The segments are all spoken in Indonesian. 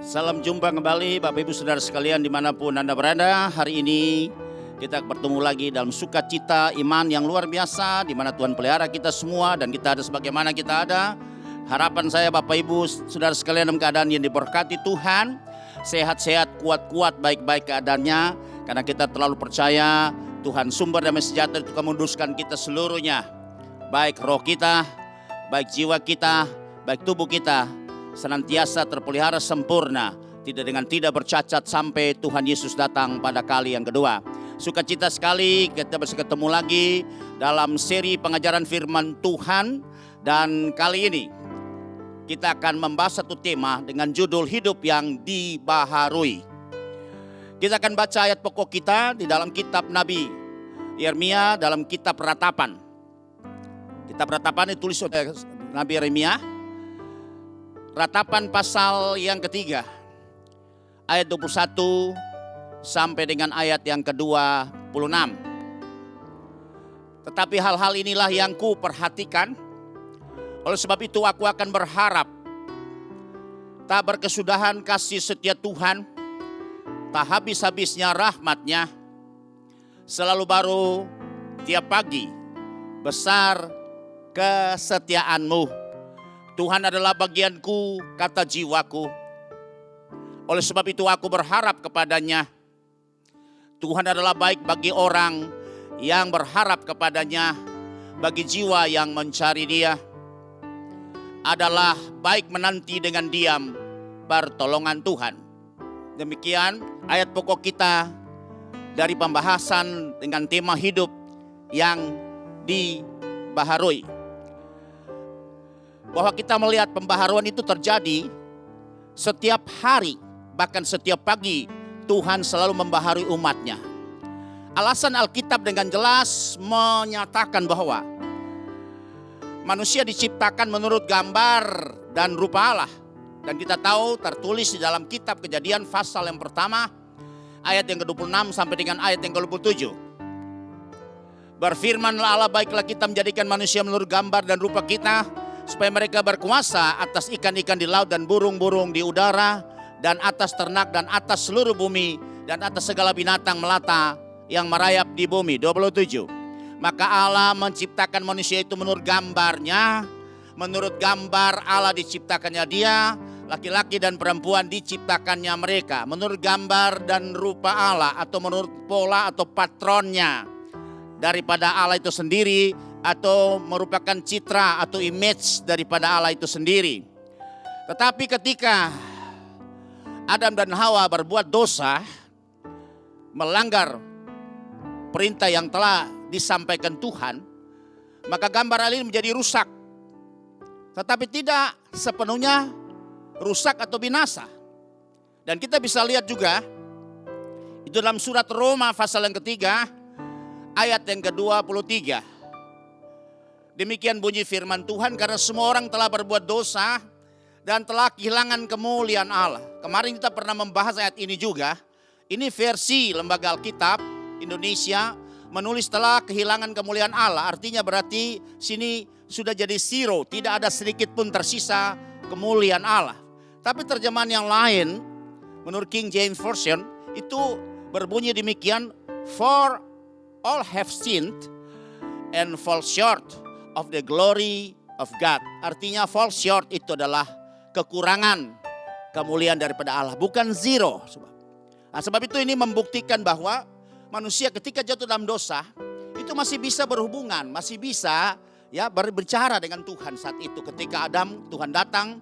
Salam jumpa kembali Bapak Ibu Saudara sekalian dimanapun Anda berada. Hari ini kita bertemu lagi dalam sukacita iman yang luar biasa, di mana Tuhan pelihara kita semua dan kita ada sebagaimana kita ada. Harapan saya Bapak Ibu Saudara sekalian dalam keadaan yang diberkati Tuhan, sehat-sehat, kuat-kuat, baik-baik keadaannya, karena kita terlalu percaya Tuhan sumber damai sejahtera itu akan menuduskan kita seluruhnya, baik roh kita, baik jiwa kita, baik tubuh kita, senantiasa terpelihara sempurna, tidak bercacat sampai Tuhan Yesus datang pada kali yang kedua. Sukacita sekali kita bisa ketemu lagi dalam seri pengajaran firman Tuhan, dan kali ini kita akan membahas satu tema dengan judul hidup yang dibaharui. Kita akan baca ayat pokok kita di dalam kitab Nabi Yeremia dalam kitab Ratapan. Kitab Ratapan ditulis oleh Nabi Yeremia. Ratapan pasal yang ketiga, ayat 21 sampai dengan ayat yang ke-26. Tetapi hal-hal inilah yang ku perhatikan, oleh sebab itu aku akan berharap. Tak berkesudahan kasih setia Tuhan, tak habis-habisnya rahmat-Nya, selalu baru tiap pagi, besar kesetiaan-Mu. Tuhan adalah bagianku, kata jiwaku. Oleh sebab itu aku berharap kepada-Nya. Tuhan adalah baik bagi orang yang berharap kepada-Nya, bagi jiwa yang mencari Dia. Adalah baik menanti dengan diam pertolongan Tuhan. Demikian ayat pokok kita dari pembahasan dengan tema hidup yang dibaharui. Bahwa kita melihat pembaharuan itu terjadi setiap hari, bahkan setiap pagi Tuhan selalu membaharui umat-Nya. Alasan Alkitab dengan jelas menyatakan bahwa manusia diciptakan menurut gambar dan rupa Allah. Dan kita tahu tertulis di dalam kitab Kejadian pasal yang pertama ayat yang ke-26 sampai dengan ayat yang ke-27. Berfirmanlah Allah, baiklah kita menjadikan manusia menurut gambar dan rupa kita, supaya mereka berkuasa atas ikan-ikan di laut dan burung-burung di udara, dan atas ternak dan atas seluruh bumi, dan atas segala binatang melata yang merayap di bumi. 27. Maka Allah menciptakan manusia itu menurut gambar-Nya. Menurut gambar Allah diciptakannya dia, laki-laki dan perempuan diciptakannya mereka. Menurut gambar dan rupa Allah, atau menurut pola atau patronnya daripada Allah itu sendiri, atau merupakan citra atau image daripada Allah itu sendiri. Tetapi ketika Adam dan Hawa berbuat dosa, melanggar perintah yang telah disampaikan Tuhan, maka gambar Allah ini menjadi rusak. Tetapi tidak sepenuhnya rusak atau binasa. Dan kita bisa lihat juga itu dalam surat Roma pasal yang ketiga ayat yang ke-23. Demikian bunyi firman Tuhan, karena semua orang telah berbuat dosa dan telah kehilangan kemuliaan Allah. Kemarin kita pernah membahas ayat ini juga. Ini versi Lembaga Alkitab Indonesia menulis telah kehilangan kemuliaan Allah. Artinya berarti sini sudah jadi zero, tidak ada sedikit pun tersisa kemuliaan Allah. Tapi terjemahan yang lain menurut King James Version itu berbunyi demikian, for all have sinned and fall short of the glory of God. Artinya fall short itu adalah kekurangan kemuliaan daripada Allah, bukan zero. Nah, sebab itu ini membuktikan bahwa manusia ketika jatuh dalam dosa itu masih bisa berhubungan, masih bisa berbicara dengan Tuhan saat itu. Ketika Tuhan datang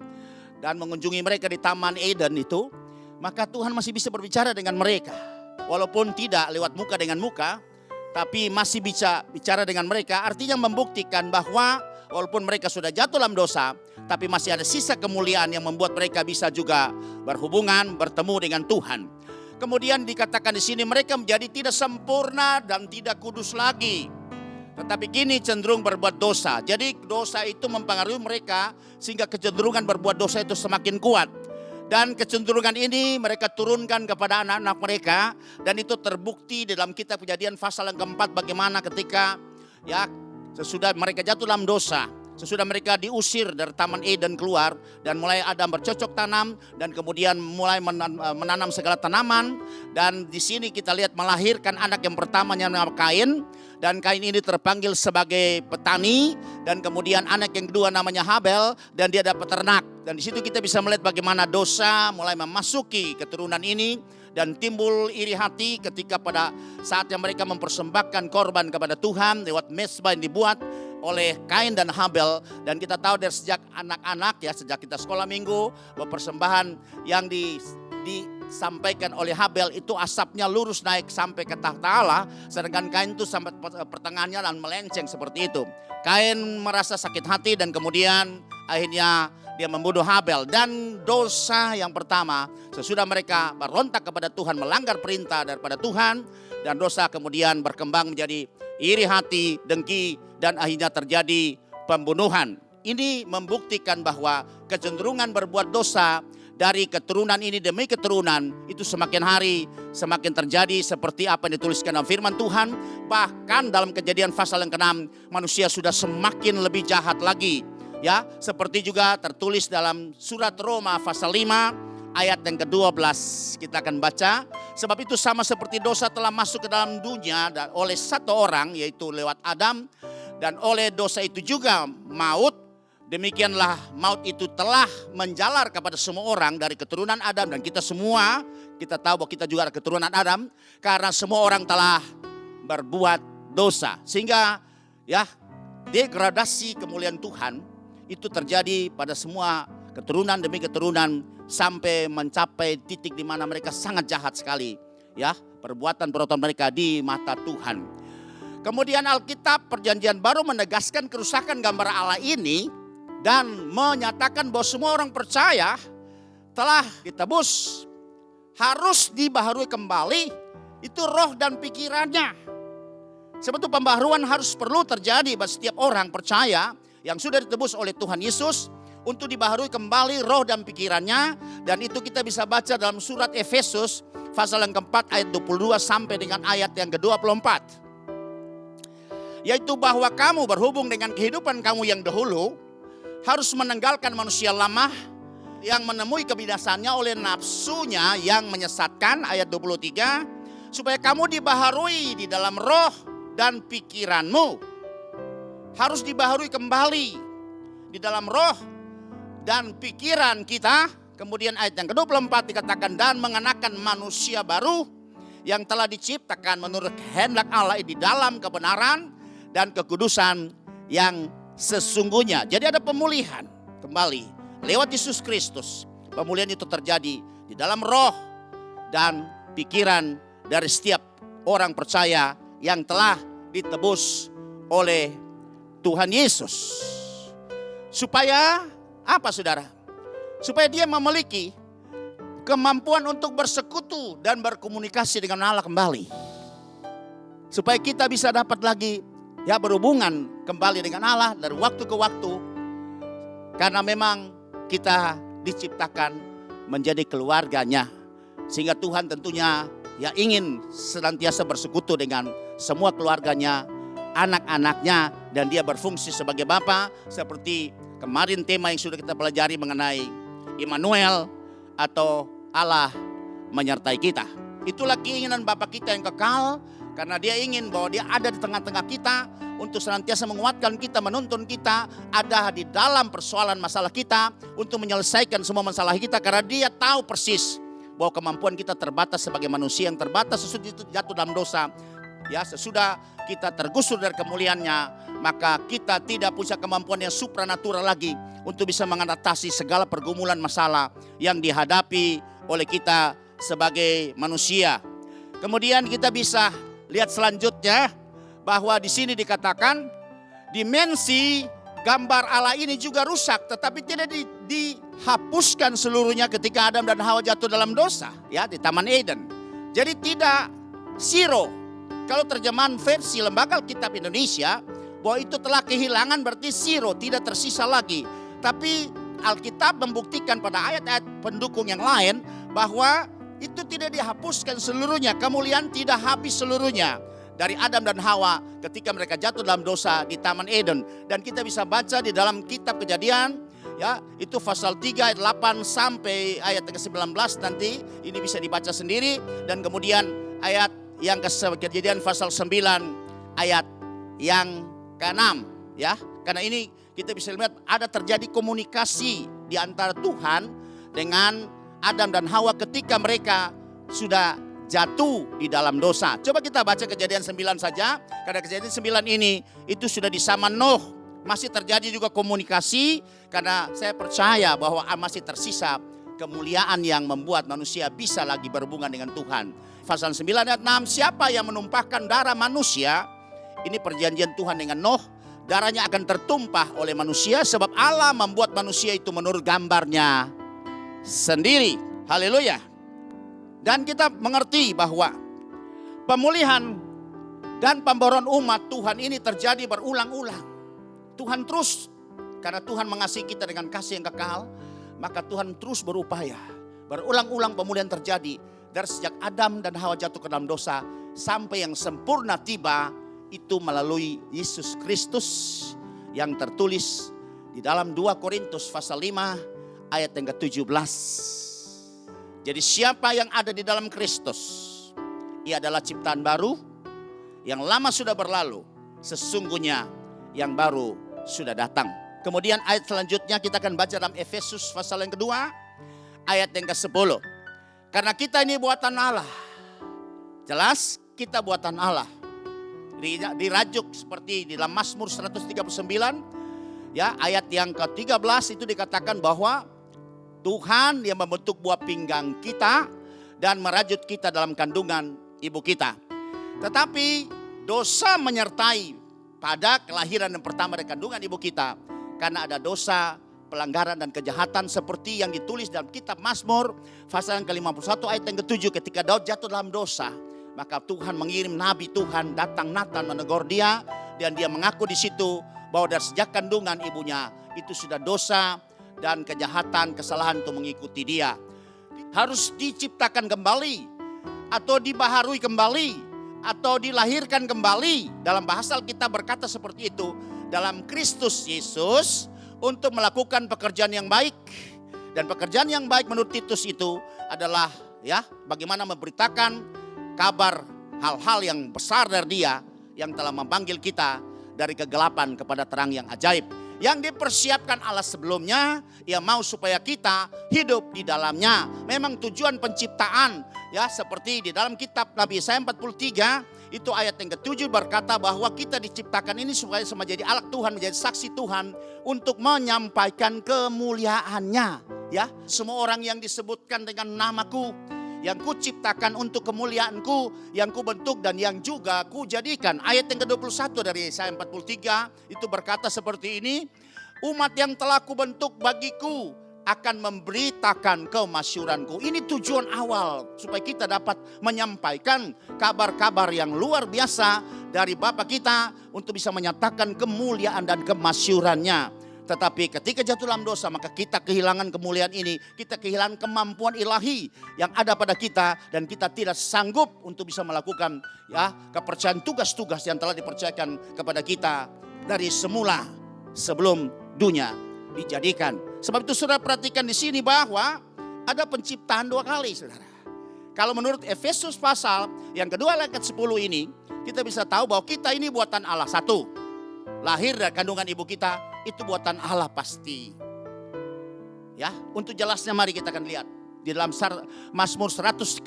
dan mengunjungi mereka di Taman Eden itu, maka Tuhan masih bisa berbicara dengan mereka. Walaupun tidak lewat muka dengan muka, tapi masih bisa bicara dengan mereka. Artinya membuktikan bahwa walaupun mereka sudah jatuh dalam dosa, tapi masih ada sisa kemuliaan yang membuat mereka bisa juga berhubungan, bertemu dengan Tuhan. Kemudian dikatakan di sini mereka menjadi tidak sempurna dan tidak kudus lagi, tetapi kini cenderung berbuat dosa. Jadi dosa itu mempengaruhi mereka sehingga kecenderungan berbuat dosa itu semakin kuat. Dan kecenderungan ini mereka turunkan kepada anak-anak mereka. Dan itu terbukti dalam kitab Kejadian pasal yang keempat, bagaimana ketika sesudah mereka jatuh dalam dosa, sesudah mereka diusir dari Taman Eden keluar dan mulai Adam bercocok tanam dan kemudian mulai menanam segala tanaman, dan di sini kita lihat melahirkan anak yang pertamanya nama Kain, dan Kain ini terpanggil sebagai petani, dan kemudian anak yang kedua namanya Habel dan dia dapat ternak. Dan di situ kita bisa melihat bagaimana dosa mulai memasuki keturunan ini dan timbul iri hati ketika pada saat yang mereka mempersembahkan korban kepada Tuhan lewat mezbah yang dibuat oleh Kain dan Habel. Dan kita tahu dari sejak anak-anak ya, sejak kita sekolah minggu, bahwa persembahan yang disampaikan oleh Habel itu asapnya lurus naik sampai ke tahta Allah, sedangkan Kain itu sampai pertengahannya dan melenceng seperti itu. Kain merasa sakit hati dan kemudian akhirnya dia membunuh Habel. Dan dosa yang pertama sesudah mereka berontak kepada Tuhan, melanggar perintah daripada Tuhan, dan dosa kemudian berkembang menjadi iri hati, dengki, dan akhirnya terjadi pembunuhan. Ini membuktikan bahwa kecenderungan berbuat dosa dari keturunan ini demi keturunan itu semakin hari semakin terjadi seperti apa yang dituliskan dalam firman Tuhan. Bahkan dalam Kejadian pasal yang ke-6 manusia sudah semakin lebih jahat lagi. Ya, seperti juga tertulis dalam surat Roma pasal 5 ayat yang ke-12 kita akan baca. Sebab itu sama seperti dosa telah masuk ke dalam dunia dan oleh satu orang, yaitu lewat Adam, dan oleh dosa itu juga maut, demikianlah maut itu telah menjalar kepada semua orang dari keturunan Adam. Dan kita semua, kita tahu bahwa kita juga ada keturunan Adam, karena semua orang telah berbuat dosa. Sehingga ya, degradasi kemuliaan Tuhan itu terjadi pada semua keturunan demi keturunan sampai mencapai titik di mana mereka sangat jahat sekali, ya, perbuatan mereka di mata Tuhan. Kemudian Alkitab Perjanjian Baru menegaskan kerusakan gambar Allah ini dan menyatakan bahwa semua orang percaya telah ditebus, harus dibaharui kembali itu roh dan pikirannya. Sebab itu pembaharuan harus perlu terjadi bagi setiap orang percaya yang sudah ditebus oleh Tuhan Yesus, untuk dibaharui kembali roh dan pikirannya. Dan itu kita bisa baca dalam surat Efesus pasal yang ke-4 ayat 22 sampai dengan ayat yang ke-24. Yaitu bahwa kamu berhubung dengan kehidupan kamu yang dahulu harus meninggalkan manusia lama yang menemui kebinasannya oleh nafsunya yang menyesatkan, ayat 23, supaya kamu dibaharui di dalam roh dan pikiranmu. Harus dibaharui kembali di dalam roh dan pikiran kita. Kemudian ayat yang ke-24 dikatakan, dan mengenakan manusia baru yang telah diciptakan menurut kehendak Allah di dalam kebenaran dan kekudusan yang sesungguhnya. Jadi ada pemulihan kembali lewat Yesus Kristus. Pemulihan itu terjadi di dalam roh dan pikiran dari setiap orang percaya yang telah ditebus oleh Tuhan Yesus. Supaya apa, saudara? Supaya dia memiliki kemampuan untuk bersekutu dan berkomunikasi dengan Allah kembali. Supaya kita bisa dapat lagi ya berhubungan kembali dengan Allah dari waktu ke waktu. Karena memang kita diciptakan menjadi keluarganya. Sehingga Tuhan tentunya ya ingin senantiasa bersekutu dengan semua keluarganya, anak-anaknya, dan dia berfungsi sebagai Bapa. Seperti kemarin tema yang sudah kita pelajari mengenai Immanuel atau Allah menyertai kita. Itulah keinginan Bapa kita yang kekal, karena dia ingin bahwa dia ada di tengah-tengah kita untuk senantiasa menguatkan kita, menuntun kita, ada di dalam persoalan masalah kita untuk menyelesaikan semua masalah kita. Karena dia tahu persis bahwa kemampuan kita terbatas sebagai manusia yang terbatas sesudah itu jatuh dalam dosa. Ya, sesudah kita tergusur dari kemuliaannya, maka kita tidak punya kemampuan yang supranatural lagi untuk bisa mengatasi segala pergumulan masalah yang dihadapi oleh kita sebagai manusia. Kemudian kita bisa lihat selanjutnya bahwa di sini dikatakan dimensi gambar Allah ini juga rusak, tetapi tidak dihapuskan seluruhnya ketika Adam dan Hawa jatuh dalam dosa, ya, di Taman Eden. Jadi tidak zero. Kalau terjemahan versi Lembaga Alkitab Indonesia, bahwa itu telah kehilangan berarti zero, tidak tersisa lagi. Tapi Alkitab membuktikan pada ayat-ayat pendukung yang lain bahwa itu tidak dihapuskan seluruhnya, kemuliaan tidak habis seluruhnya. dari Adam dan Hawa ketika mereka jatuh dalam dosa di Taman Eden. Dan kita bisa baca di dalam kitab Kejadian, ya, itu pasal 3 ayat 8 sampai ayat ke-19 nanti ini bisa dibaca sendiri. Dan kemudian ayat yang Kejadian pasal 9 ayat yang ke-6, ya. Karena ini kita bisa lihat ada terjadi komunikasi di antara Tuhan dengan Adam dan Hawa ketika mereka sudah jatuh di dalam dosa. Coba kita baca Kejadian 9 saja. Karena Kejadian 9 ini itu sudah di zaman Nuh. Masih terjadi juga komunikasi, karena saya percaya bahwa masih tersisa kemuliaan yang membuat manusia bisa lagi berhubungan dengan Tuhan. Pasal 9 ayat 6, siapa yang menumpahkan darah manusia? Ini perjanjian Tuhan dengan Nuh. Darahnya akan tertumpah oleh manusia sebab Allah membuat manusia itu menurut gambarnya sendiri. Haleluya. Dan kita mengerti bahwa pemulihan dan pembaruan umat Tuhan ini terjadi berulang-ulang. Tuhan terus, karena Tuhan mengasihi kita dengan kasih yang kekal, maka Tuhan terus berupaya. Berulang-ulang pemulihan terjadi dari sejak Adam dan Hawa jatuh ke dalam dosa sampai yang sempurna tiba, itu melalui Yesus Kristus yang tertulis di dalam 2 Korintus pasal 5 ayat yang ke-17. Jadi siapa yang ada di dalam Kristus, ia adalah ciptaan baru, yang lama sudah berlalu, sesungguhnya yang baru sudah datang. Kemudian ayat selanjutnya kita akan baca dalam Efesus pasal yang kedua ayat yang ke-10. Karena kita ini buatan Allah. Jelas kita buatan Allah. Dirajuk seperti di dalam Mazmur 139, ya, ayat yang ke-13 itu dikatakan bahwa Tuhan yang membentuk buah pinggang kita dan merajut kita dalam kandungan ibu kita. Tetapi dosa menyertai pada kelahiran yang pertama dari kandungan ibu kita, karena ada dosa, pelanggaran dan kejahatan seperti yang ditulis dalam kitab Mazmur pasal yang ke-51 ayat yang ke-7. Ketika Daud jatuh dalam dosa, maka Tuhan mengirim nabi Tuhan, datang Nathan menegur dia, dan dia mengaku di situ bahwa dari sejak kandungan ibunya itu sudah dosa dan kejahatan, kesalahan itu mengikuti dia. Harus diciptakan kembali atau dibaharui kembali atau dilahirkan kembali. Dalam bahasa Alkitab berkata seperti itu, dalam Kristus Yesus untuk melakukan pekerjaan yang baik. Dan pekerjaan yang baik menurut Titus itu adalah, ya, bagaimana memberitakan kabar hal-hal yang besar dari Dia yang telah memanggil kita dari kegelapan kepada terang yang ajaib. Yang dipersiapkan Allah sebelumnya, Ia mau supaya kita hidup di dalamnya. Memang tujuan penciptaan, ya, seperti di dalam kitab Nabi Yesaya 43, itu ayat yang ke-7 berkata bahwa kita diciptakan ini supaya menjadi alat Tuhan, menjadi saksi Tuhan untuk menyampaikan kemuliaannya. Ya, semua orang yang disebutkan dengan namaku, yang ku ciptakan untuk kemuliaanku, yang ku bentuk dan yang juga ku jadikan. Ayat yang ke-21 dari Yesaya 43 itu berkata seperti ini, umat yang telah ku bentuk bagiku akan memberitakan kemasyhuranku. Ini tujuan awal supaya kita dapat menyampaikan kabar-kabar yang luar biasa dari Bapa kita untuk bisa menyatakan kemuliaan dan kemasyhurannya. Tetapi ketika jatuh dalam dosa, maka kita kehilangan kemuliaan ini. Kita kehilangan kemampuan ilahi yang ada pada kita. Dan kita tidak sanggup untuk bisa melakukan, ya, kepercayaan tugas-tugas yang telah dipercayakan kepada kita dari semula sebelum dunia dijadikan. Sebab itu saudara perhatikan di sini bahwa ada penciptaan 2 kali, saudara. Kalau menurut Efesus pasal yang kedua ayat 10 ini, kita bisa tahu bahwa kita ini buatan Allah. Satu, lahir dari kandungan ibu kita, itu buatan Allah pasti. Ya, untuk jelasnya mari kita akan lihat di dalam Mazmur 139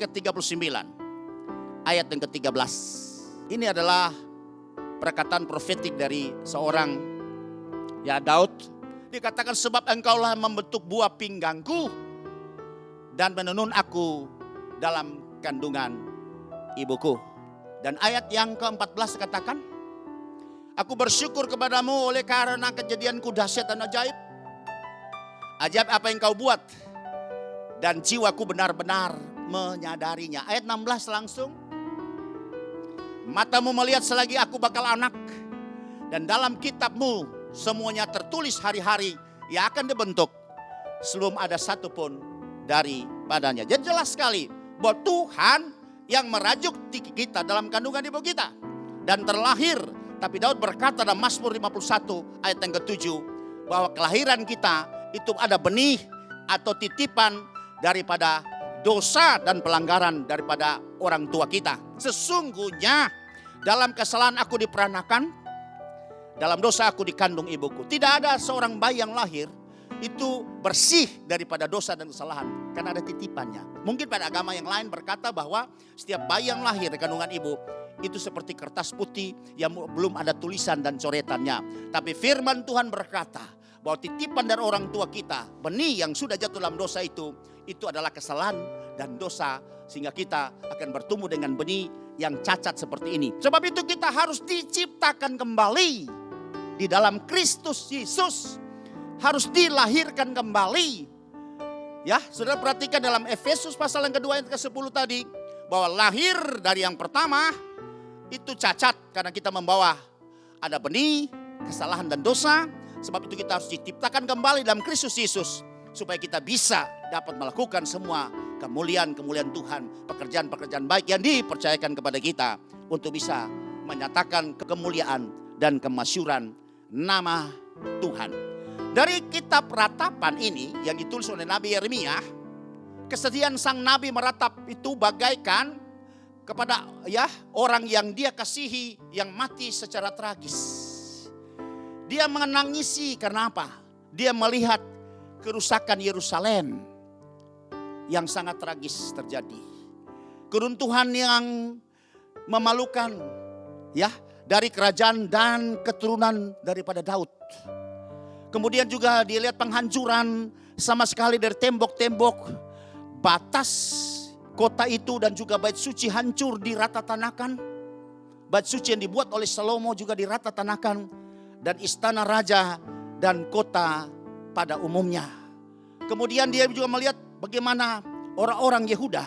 ayat yang ke-13. Ini adalah perkataan profetik dari seorang, ya, Daud. Dikatakan sebab engkaulah membentuk buah pinggangku dan menenun aku dalam kandungan ibuku. Dan ayat yang ke-14 katakan, aku bersyukur kepadamu oleh karena kejadianku dahsyat dan ajaib. Ajaib apa yang kau buat, dan jiwaku benar-benar menyadarinya. Ayat 16 langsung. Matamu melihat selagi aku bakal anak, dan dalam kitabmu semuanya tertulis hari-hari yang akan dibentuk, sebelum ada satu pun daripadanya. Jadi jelas sekali bahwa Tuhan yang merajuk kita dalam kandungan ibu kita. dan terlahir. Tapi Daud berkata dalam Mazmur 51 ayat yang ke-7 bahwa kelahiran kita itu ada benih atau titipan daripada dosa dan pelanggaran daripada orang tua kita. Sesungguhnya dalam kesalahan aku diperanakan, dalam dosa aku dikandung ibuku. Tidak ada seorang bayi yang lahir itu bersih daripada dosa dan kesalahan, karena ada titipannya. Mungkin pada agama yang lain berkata bahwa setiap bayi yang lahir di kandungan ibu itu seperti kertas putih yang belum ada tulisan dan coretannya. Tapi firman Tuhan berkata bahwa titipan dari orang tua kita, benih yang sudah jatuh dalam dosa itu adalah kesalahan dan dosa, sehingga kita akan bertumbuh dengan benih yang cacat seperti ini. Sebab itu kita harus diciptakan kembali di dalam Kristus Yesus, harus dilahirkan kembali. Ya, saudara perhatikan dalam Efesus pasal yang kedua ayat ke-10 tadi, bahwa lahir dari yang pertama itu cacat karena kita membawa ada benih, kesalahan dan dosa. Sebab itu kita harus diciptakan kembali dalam Kristus Yesus, supaya kita bisa dapat melakukan semua kemuliaan-kemuliaan Tuhan, pekerjaan-pekerjaan baik yang dipercayakan kepada kita untuk bisa menyatakan kemuliaan dan kemasyuran nama Tuhan. Dari kitab ratapan ini yang ditulis oleh Nabi Yeremia, kesedihan sang nabi meratap itu bagaikan kepada orang yang dia kasihi yang mati secara tragis. Dia menangisi karena apa? Dia melihat kerusakan Yerusalem yang sangat tragis terjadi. Keruntuhan yang memalukan dari kerajaan dan keturunan daripada Daud. Kemudian juga dilihat penghancuran sama sekali dari tembok-tembok, batas kota itu dan juga bait suci hancur diratatanakan. Bait suci yang dibuat oleh Salomo juga diratatanakan, dan istana raja dan kota pada umumnya. Kemudian dia juga melihat bagaimana orang-orang Yehuda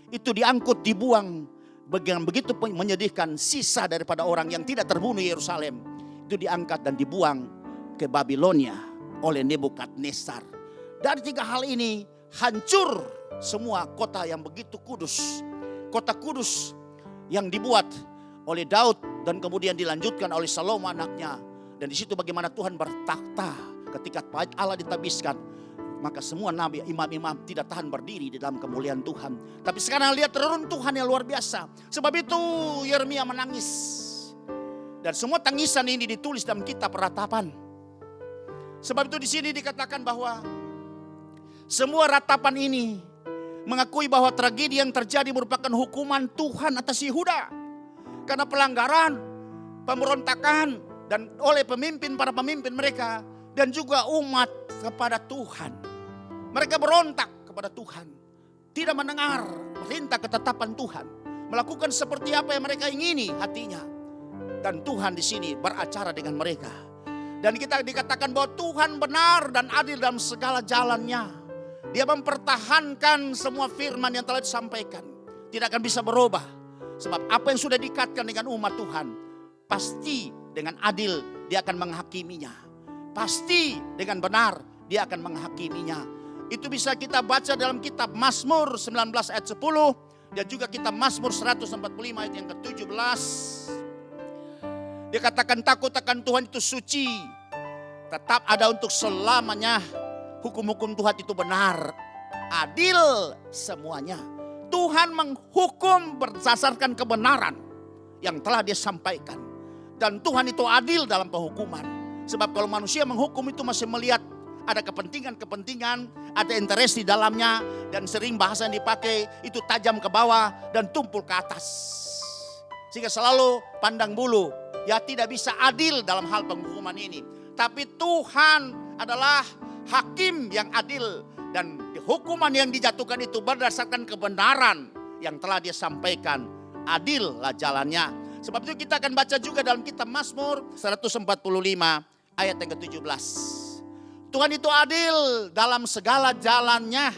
itu diangkut, dibuang, begitu menyedihkan. Sisa daripada orang yang tidak terbunuh Yerusalem itu diangkat dan dibuang ke Babilonia oleh Nebukadnezar. Dari tiga hal ini hancur semua kota yang begitu kudus. Kota kudus yang dibuat oleh Daud dan kemudian dilanjutkan oleh Salomo anaknya. Dan di situ bagaimana Tuhan bertakhta ketika bait Allah ditabiskan. Maka semua nabi, imam-imam tidak tahan berdiri di dalam kemuliaan Tuhan. Tapi sekarang lihat reruntuhan yang luar biasa. Sebab itu Yeremia menangis. Dan semua tangisan ini ditulis dalam kitab ratapan. Sebab itu di sini dikatakan bahwa semua ratapan ini mengakui bahwa tragedi yang terjadi merupakan hukuman Tuhan atas Yehuda. Karena pelanggaran, pemberontakan dan oleh para pemimpin mereka dan juga umat kepada Tuhan. Mereka berontak kepada Tuhan, tidak mendengar perintah ketetapan Tuhan, melakukan seperti apa yang mereka ingini hatinya. Dan Tuhan di sini beracara dengan mereka. Dan kita dikatakan bahwa Tuhan benar dan adil dalam segala jalannya. Dia mempertahankan semua firman yang telah disampaikan. Tidak akan bisa berubah. Sebab apa yang sudah diikatkan dengan umat Tuhan, pasti dengan adil dia akan menghakiminya. Pasti dengan benar dia akan menghakiminya. Itu bisa kita baca dalam kitab Mazmur 19 ayat 10. Dan juga kitab Mazmur 145 ayat yang ke-17. Dia katakan takut akan Tuhan itu suci. Tetap ada untuk selamanya. Hukum-hukum Tuhan itu benar. Adil semuanya. Tuhan menghukum berdasarkan kebenaran yang telah dia sampaikan. Dan Tuhan itu adil dalam penghukuman. Sebab kalau manusia menghukum itu masih melihat ada kepentingan-kepentingan, ada interest di dalamnya. Dan sering bahasa yang dipakai itu tajam ke bawah dan tumpul ke atas. Sehingga selalu pandang bulu. Ya tidak bisa adil dalam hal penghukuman ini. Tapi Tuhan adalah hakim yang adil. Dan hukuman yang dijatuhkan itu berdasarkan kebenaran yang telah dia sampaikan. Adillah jalannya. Sebab itu kita akan baca juga dalam kitab Mazmur 145 ayat yang ke-17. Tuhan itu adil dalam segala jalannya.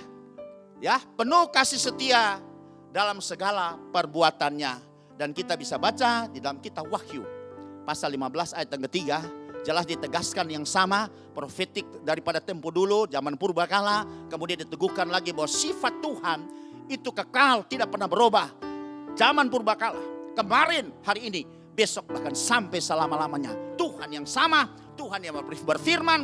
Ya, penuh kasih setia dalam segala perbuatannya. Dan kita bisa baca di dalam kitab Wahyu pasal 15 ayat yang ketiga, jelas ditegaskan yang sama, profetik daripada tempo dulu, zaman purbakala, kemudian diteguhkan lagi bahwa sifat Tuhan itu kekal, tidak pernah berubah. Zaman purbakala, kemarin, hari ini, besok bahkan sampai selama-lamanya. Tuhan yang sama, Tuhan yang berfirman,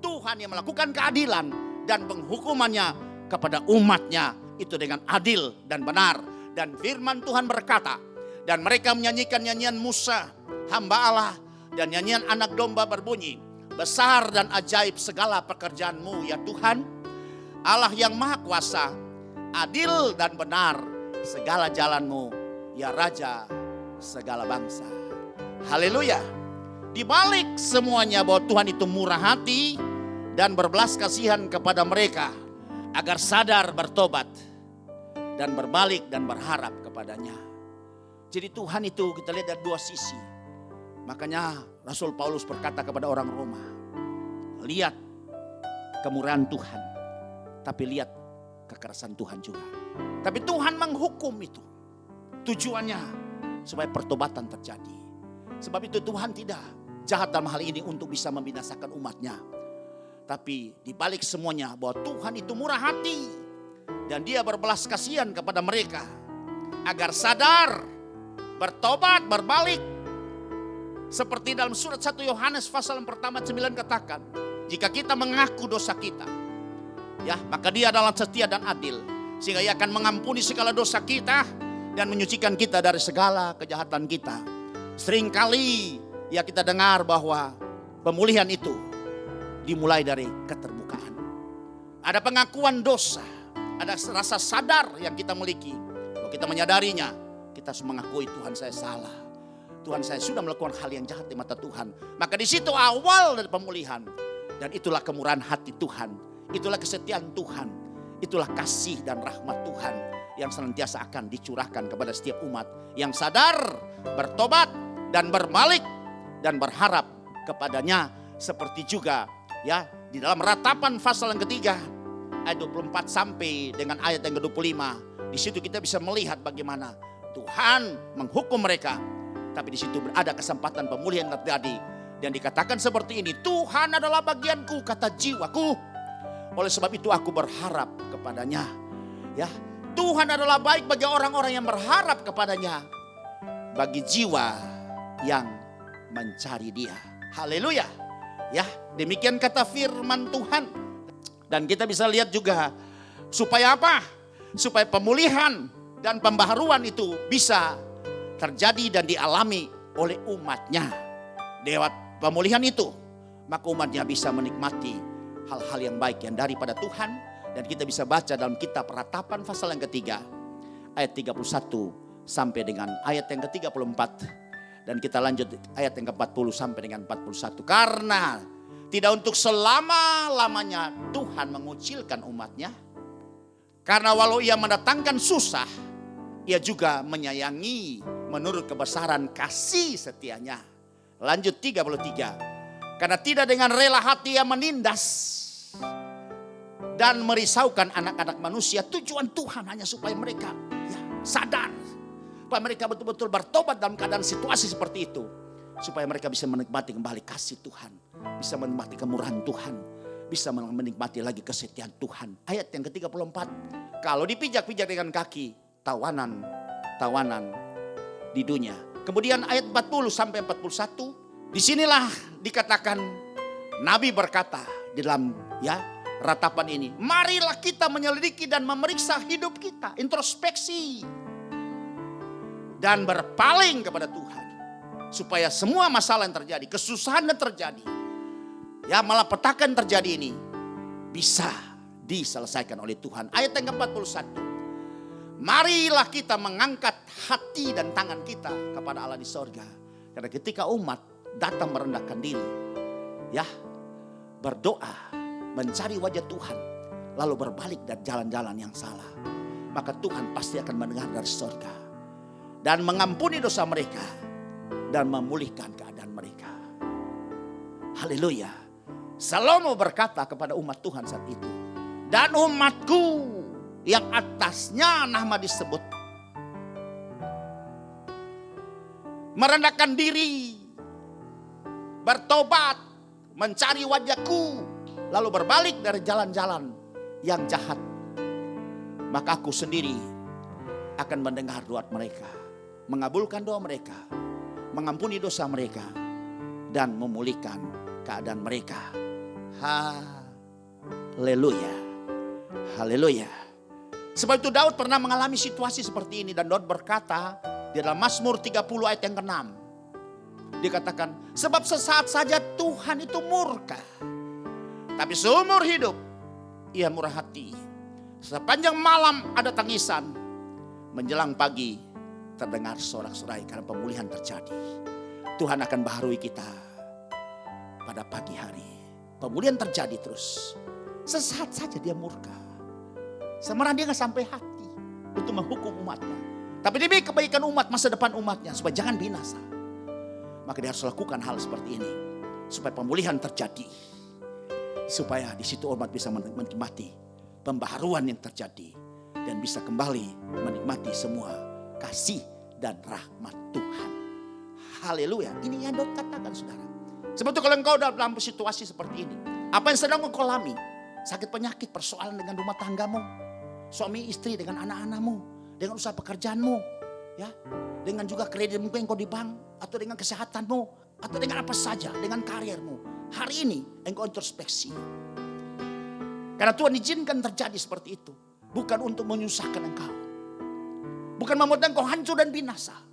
Tuhan yang melakukan keadilan dan penghukumannya kepada umatnya itu dengan adil dan benar. Dan firman Tuhan berkata, dan mereka menyanyikan nyanyian Musa, hamba Allah, dan nyanyian anak domba berbunyi, besar dan ajaib segala pekerjaanmu ya Tuhan, Allah yang maha kuasa, adil dan benar segala jalanmu ya Raja segala bangsa. Haleluya. Di balik semuanya bahwa Tuhan itu murah hati dan berbelas kasihan kepada mereka agar sadar bertobat dan berbalik dan berharap kepadanya. Jadi Tuhan itu kita lihat dari dua sisi. Makanya Rasul Paulus berkata kepada orang Roma, lihat kemurahan Tuhan, tapi lihat kekerasan Tuhan juga. Tapi Tuhan menghukum itu. Tujuannya supaya pertobatan terjadi. Sebab itu Tuhan tidak jahat dalam hal ini untuk bisa membinasakan umatnya. Tapi di balik semuanya bahwa Tuhan itu murah hati. Dan dia berbelas kasihan kepada mereka. Agar sadar, bertobat, berbalik. Seperti dalam surat 1 Yohanes pasal yang pertama 9 katakan. Jika kita mengaku dosa kita, ya, maka dia adalah setia dan adil. Sehingga ia akan mengampuni segala dosa kita. Dan menyucikan kita dari segala kejahatan kita. Seringkali ya kita dengar bahwa pemulihan itu dimulai dari keterbukaan. Ada pengakuan dosa. Ada rasa sadar yang kita miliki. Kalau kita menyadarinya, kita harus mengakui Tuhan saya salah. Tuhan saya sudah melakukan hal yang jahat di mata Tuhan. Maka di situ awal dari pemulihan. Dan itulah kemurahan hati Tuhan. Itulah kesetiaan Tuhan. Itulah kasih dan rahmat Tuhan yang senantiasa akan dicurahkan kepada setiap umat yang sadar, bertobat dan berbalik dan berharap kepadanya. Seperti juga ya di dalam ratapan pasal yang ketiga ayat 24 sampai dengan ayat yang ke-25. Di situ kita bisa melihat bagaimana Tuhan menghukum mereka, tapi di situ ada kesempatan pemulihan terjadi. Dan dikatakan seperti ini, Tuhan adalah bagianku, kata jiwaku. Oleh sebab itu aku berharap kepadanya. Ya, Tuhan adalah baik bagi orang-orang yang berharap kepadanya. Bagi jiwa yang mencari Dia. Haleluya. Ya, demikian kata firman Tuhan. Dan kita bisa lihat juga supaya apa? Supaya pemulihan dan pembaharuan itu bisa terjadi dan dialami oleh umatnya. Lewat pemulihan itu, maka umatnya bisa menikmati hal-hal yang baik yang daripada Tuhan. Dan kita bisa baca dalam kitab Ratapan pasal yang ketiga ayat 31 sampai dengan ayat yang ke-34. Dan kita lanjut ayat yang ke-40 sampai dengan 41. Karena tidak untuk selama-lamanya Tuhan mengucilkan umatnya. Karena walau ia mendatangkan susah, ia juga menyayangi menurut kebesaran kasih setianya. Lanjut 33. Karena tidak dengan rela hati ia menindas dan merisaukan anak-anak manusia. Tujuan Tuhan hanya supaya mereka ya, sadar. Supaya mereka betul-betul bertobat dalam keadaan situasi seperti itu. Supaya mereka bisa menikmati kembali kasih Tuhan. Bisa menikmati kemurahan Tuhan. Bisa menikmati lagi kesetiaan Tuhan. Ayat yang ke-34. Kalau dipijak-pijak dengan kaki, tawanan di dunia. Kemudian ayat 40 sampai 41. Disinilah dikatakan Nabi berkata di dalam ya ratapan ini, marilah kita menyelidiki dan memeriksa hidup kita, introspeksi dan berpaling kepada Tuhan, supaya semua masalah yang terjadi, kesusahan yang terjadi, ya malapetaka yang terjadi ini bisa diselesaikan oleh Tuhan. Ayat yang ke-41, marilah kita mengangkat hati dan tangan kita kepada Allah di sorga, karena ketika umat datang merendahkan diri, ya berdoa, mencari wajah Tuhan, lalu berbalik dari jalan-jalan yang salah, maka Tuhan pasti akan mendengar dari surga dan mengampuni dosa mereka dan memulihkan keadaan mereka. Haleluya. Salomo berkata kepada umat Tuhan saat itu, dan umatku yang atasnya nama disebut merendahkan diri, bertobat, mencari wajahku, lalu berbalik dari jalan-jalan yang jahat, maka aku sendiri akan mendengar doa mereka, mengabulkan doa mereka, mengampuni dosa mereka, dan memulihkan keadaan mereka. Haleluya. Haleluya. Sebab itu Daud pernah mengalami situasi seperti ini. Dan Daud berkata di dalam Mazmur 30 ayat yang ke-6. Dikatakan, sebab sesaat saja Tuhan itu murka, tapi seumur hidup ia murah hati. Sepanjang malam ada tangisan, menjelang pagi terdengar sorak-sorai karena pemulihan terjadi. Tuhan akan baharui kita pada pagi hari. Pemulihan terjadi terus. Sesaat saja dia murka. Sebenarnya dia gak sampai hati untuk menghukum umatnya. Tapi demi kebaikan umat, masa depan umatnya, supaya jangan binasa. Maka dia harus lakukan hal seperti ini. Supaya pemulihan terjadi. Supaya di situ umat bisa menikmati pembaharuan yang terjadi. Dan bisa kembali menikmati semua kasih dan rahmat Tuhan. Haleluya. Ini yang Daud katakan, saudara. Sebab itu kalau engkau dalam situasi seperti ini, apa yang sedang engkau alami, sakit penyakit, persoalan dengan rumah tanggamu, suami istri, dengan anak-anakmu, dengan usaha pekerjaanmu, ya, dengan juga kredit mungkin engkau di bank, atau dengan kesehatanmu, atau dengan apa saja, dengan karirmu. Hari ini engkau introspeksi. Karena Tuhan izinkan terjadi seperti itu, bukan untuk menyusahkan engkau, bukan membuat engkau hancur dan binasa.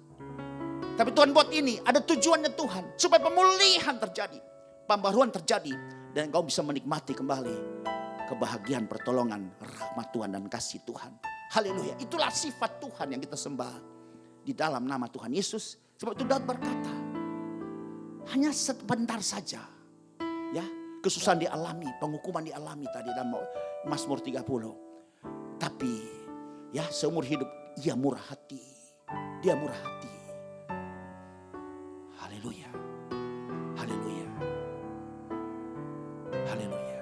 Tapi Tuhan buat ini, ada tujuannya Tuhan, supaya pemulihan terjadi, pembaruan terjadi, dan engkau bisa menikmati kembali kebahagiaan, pertolongan, rahmat Tuhan dan kasih Tuhan. Haleluya. Itulah sifat Tuhan yang kita sembah di dalam nama Tuhan Yesus. Sebab itu Daud berkata, hanya sebentar saja, ya, kesusahan dialami, penghukuman dialami tadi dalam Mazmur 30. Tapi ya, seumur hidup ia murah hati. Dia murah hati. Haleluya. Haleluya. Haleluya.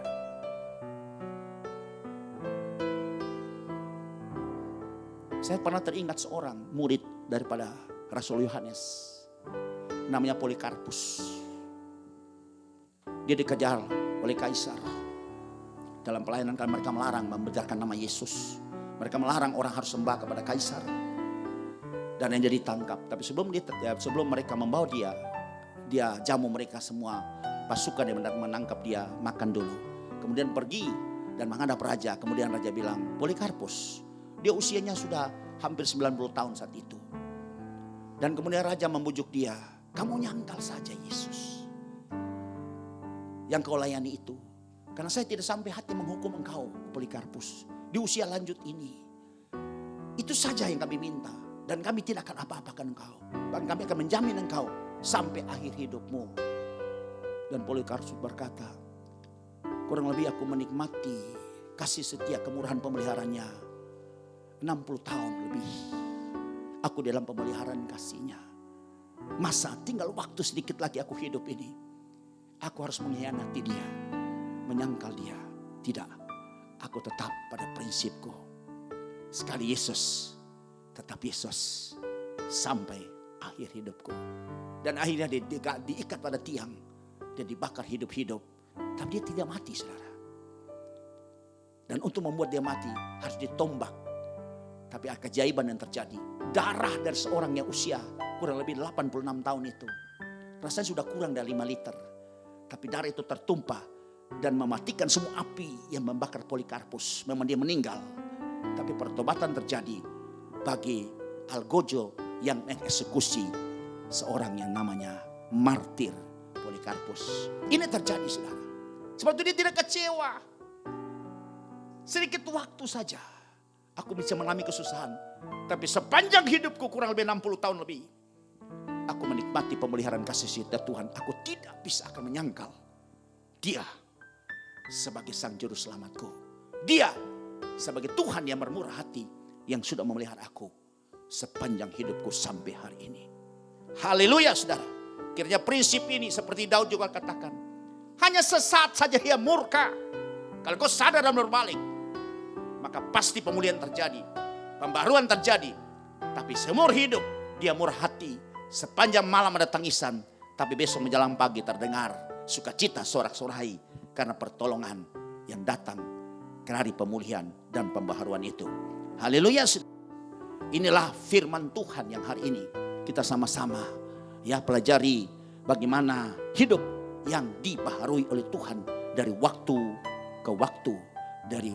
Saya pernah teringat seorang murid daripada Rasul Yohanes. Namanya Polikarpus. Dia dikejar oleh kaisar. Dalam pelayanan kan mereka melarang membesarkan nama Yesus. Mereka melarang orang harus sembah kepada kaisar. Dan yang jadi tangkap. Tapi sebelum mereka membawa dia jamu mereka semua. Pasukan yang menangkap dia, makan dulu. Kemudian pergi dan menghadap raja. Kemudian raja bilang, Polikarpus, dia usianya sudah hampir 90 tahun saat itu. Dan kemudian raja membujuk dia, kamu nyangkal saja Yesus yang kau layani itu. Karena saya tidak sampai hati menghukum engkau, Polikarpus, di usia lanjut ini. Itu saja yang kami minta. Dan kami tidak akan apa-apakan engkau. Dan kami akan menjamin engkau sampai akhir hidupmu. Dan Polikarpus berkata, kurang lebih aku menikmati kasih setia kemurahan pemeliharanya 60 tahun lebih. Aku dalam pemeliharaan kasihnya. Masa tinggal waktu sedikit lagi aku hidup ini, aku harus mengkhianati dia, menyangkal dia? Tidak, aku tetap pada prinsipku. Sekali Yesus, tetap Yesus sampai akhir hidupku. Dan akhirnya dia diikat pada tiang, dia dibakar hidup-hidup, tapi dia tidak mati, saudara. Dan untuk membuat dia mati harus ditombak. Tapi keajaiban yang terjadi, darah dari seorang yang usia kurang lebih 86 tahun itu, rasanya sudah kurang dari 5 liter. Tapi darah itu tertumpah dan mematikan semua api yang membakar Polikarpus. Memang dia meninggal, tapi pertobatan terjadi bagi Algojo yang mengeksekusi seorang yang namanya martir Polikarpus. Ini terjadi, saudara. Sebab itu dia tidak kecewa. Sedikit waktu saja aku bisa mengalami kesusahan. Tapi sepanjang hidupku kurang lebih 60 tahun lebih, aku menikmati pemeliharaan kasih setia Tuhan. Aku tidak bisa akan menyangkal dia sebagai sang juru selamatku. Dia sebagai Tuhan yang bermurah hati, yang sudah memelihara aku sepanjang hidupku sampai hari ini. Haleluya, saudara. Kiranya prinsip ini seperti Daud juga katakan, hanya sesaat saja ia murka. Kalau kau sadar dan berbalik, maka pasti pemulihan terjadi, pembaruan terjadi. Tapi seumur hidup dia murah hati. Sepanjang malam ada tangisan, tapi besok menjelang pagi terdengar sukacita sorak-sorai karena pertolongan yang datang karena pemulihan dan pembaharuan itu. Haleluya. Inilah firman Tuhan yang hari ini kita sama-sama ya pelajari bagaimana hidup yang dibaharui oleh Tuhan dari waktu ke waktu, dari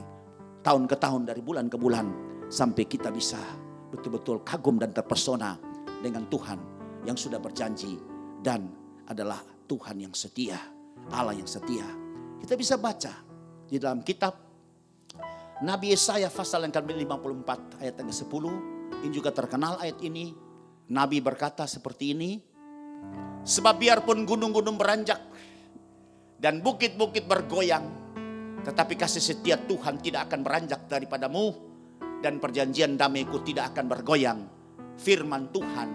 tahun ke tahun, dari bulan ke bulan, sampai kita bisa betul-betul kagum dan terpesona dengan Tuhan yang sudah berjanji dan adalah Tuhan yang setia, Allah yang setia. Kita bisa baca di dalam kitab Nabi Yesaya pasal yang ke-54 ayat yang ke-10. Ini juga terkenal ayat ini. Nabi berkata seperti ini, sebab biarpun gunung-gunung beranjak dan bukit-bukit bergoyang, tetapi kasih setia Tuhan tidak akan beranjak daripadamu, dan perjanjian damaiku tidak akan bergoyang. Firman Tuhan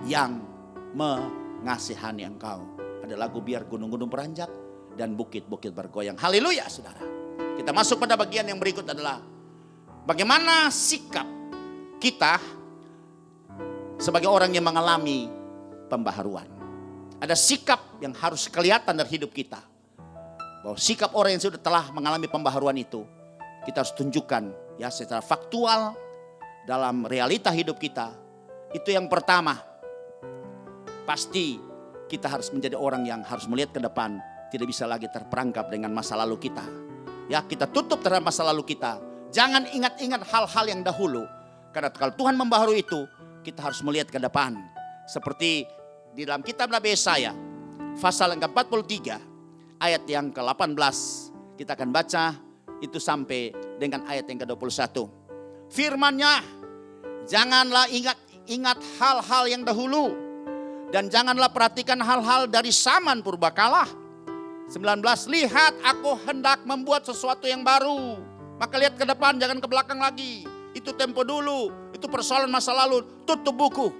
yang mengasihani engkau. Ada lagu biar gunung-gunung beranjak dan bukit-bukit bergoyang. Haleluya saudara. Kita masuk pada bagian yang berikut adalah bagaimana sikap kita sebagai orang yang mengalami pembaharuan. Ada sikap yang harus kelihatan dari hidup kita. Bahwa sikap orang yang sudah telah mengalami pembaharuan itu kita harus tunjukkan ya secara faktual dalam realita hidup kita. Itu yang pertama. Pasti kita harus menjadi orang yang harus melihat ke depan, tidak bisa lagi terperangkap dengan masa lalu kita. Ya, kita tutup terhadap masa lalu kita. Jangan ingat-ingat hal-hal yang dahulu. Karena kalau Tuhan membaharui itu, kita harus melihat ke depan. Seperti di dalam kitab Nabi Yesaya pasal yang ke-43 ayat yang ke-18. Kita akan baca itu sampai dengan ayat yang ke-21. Firman-Nya, janganlah ingat hal-hal yang dahulu, dan janganlah perhatikan hal-hal dari zaman purbakala. 19, lihat aku hendak membuat sesuatu yang baru. Maka lihat ke depan, jangan ke belakang lagi. Itu tempo dulu, itu persoalan masa lalu. Tutup buku.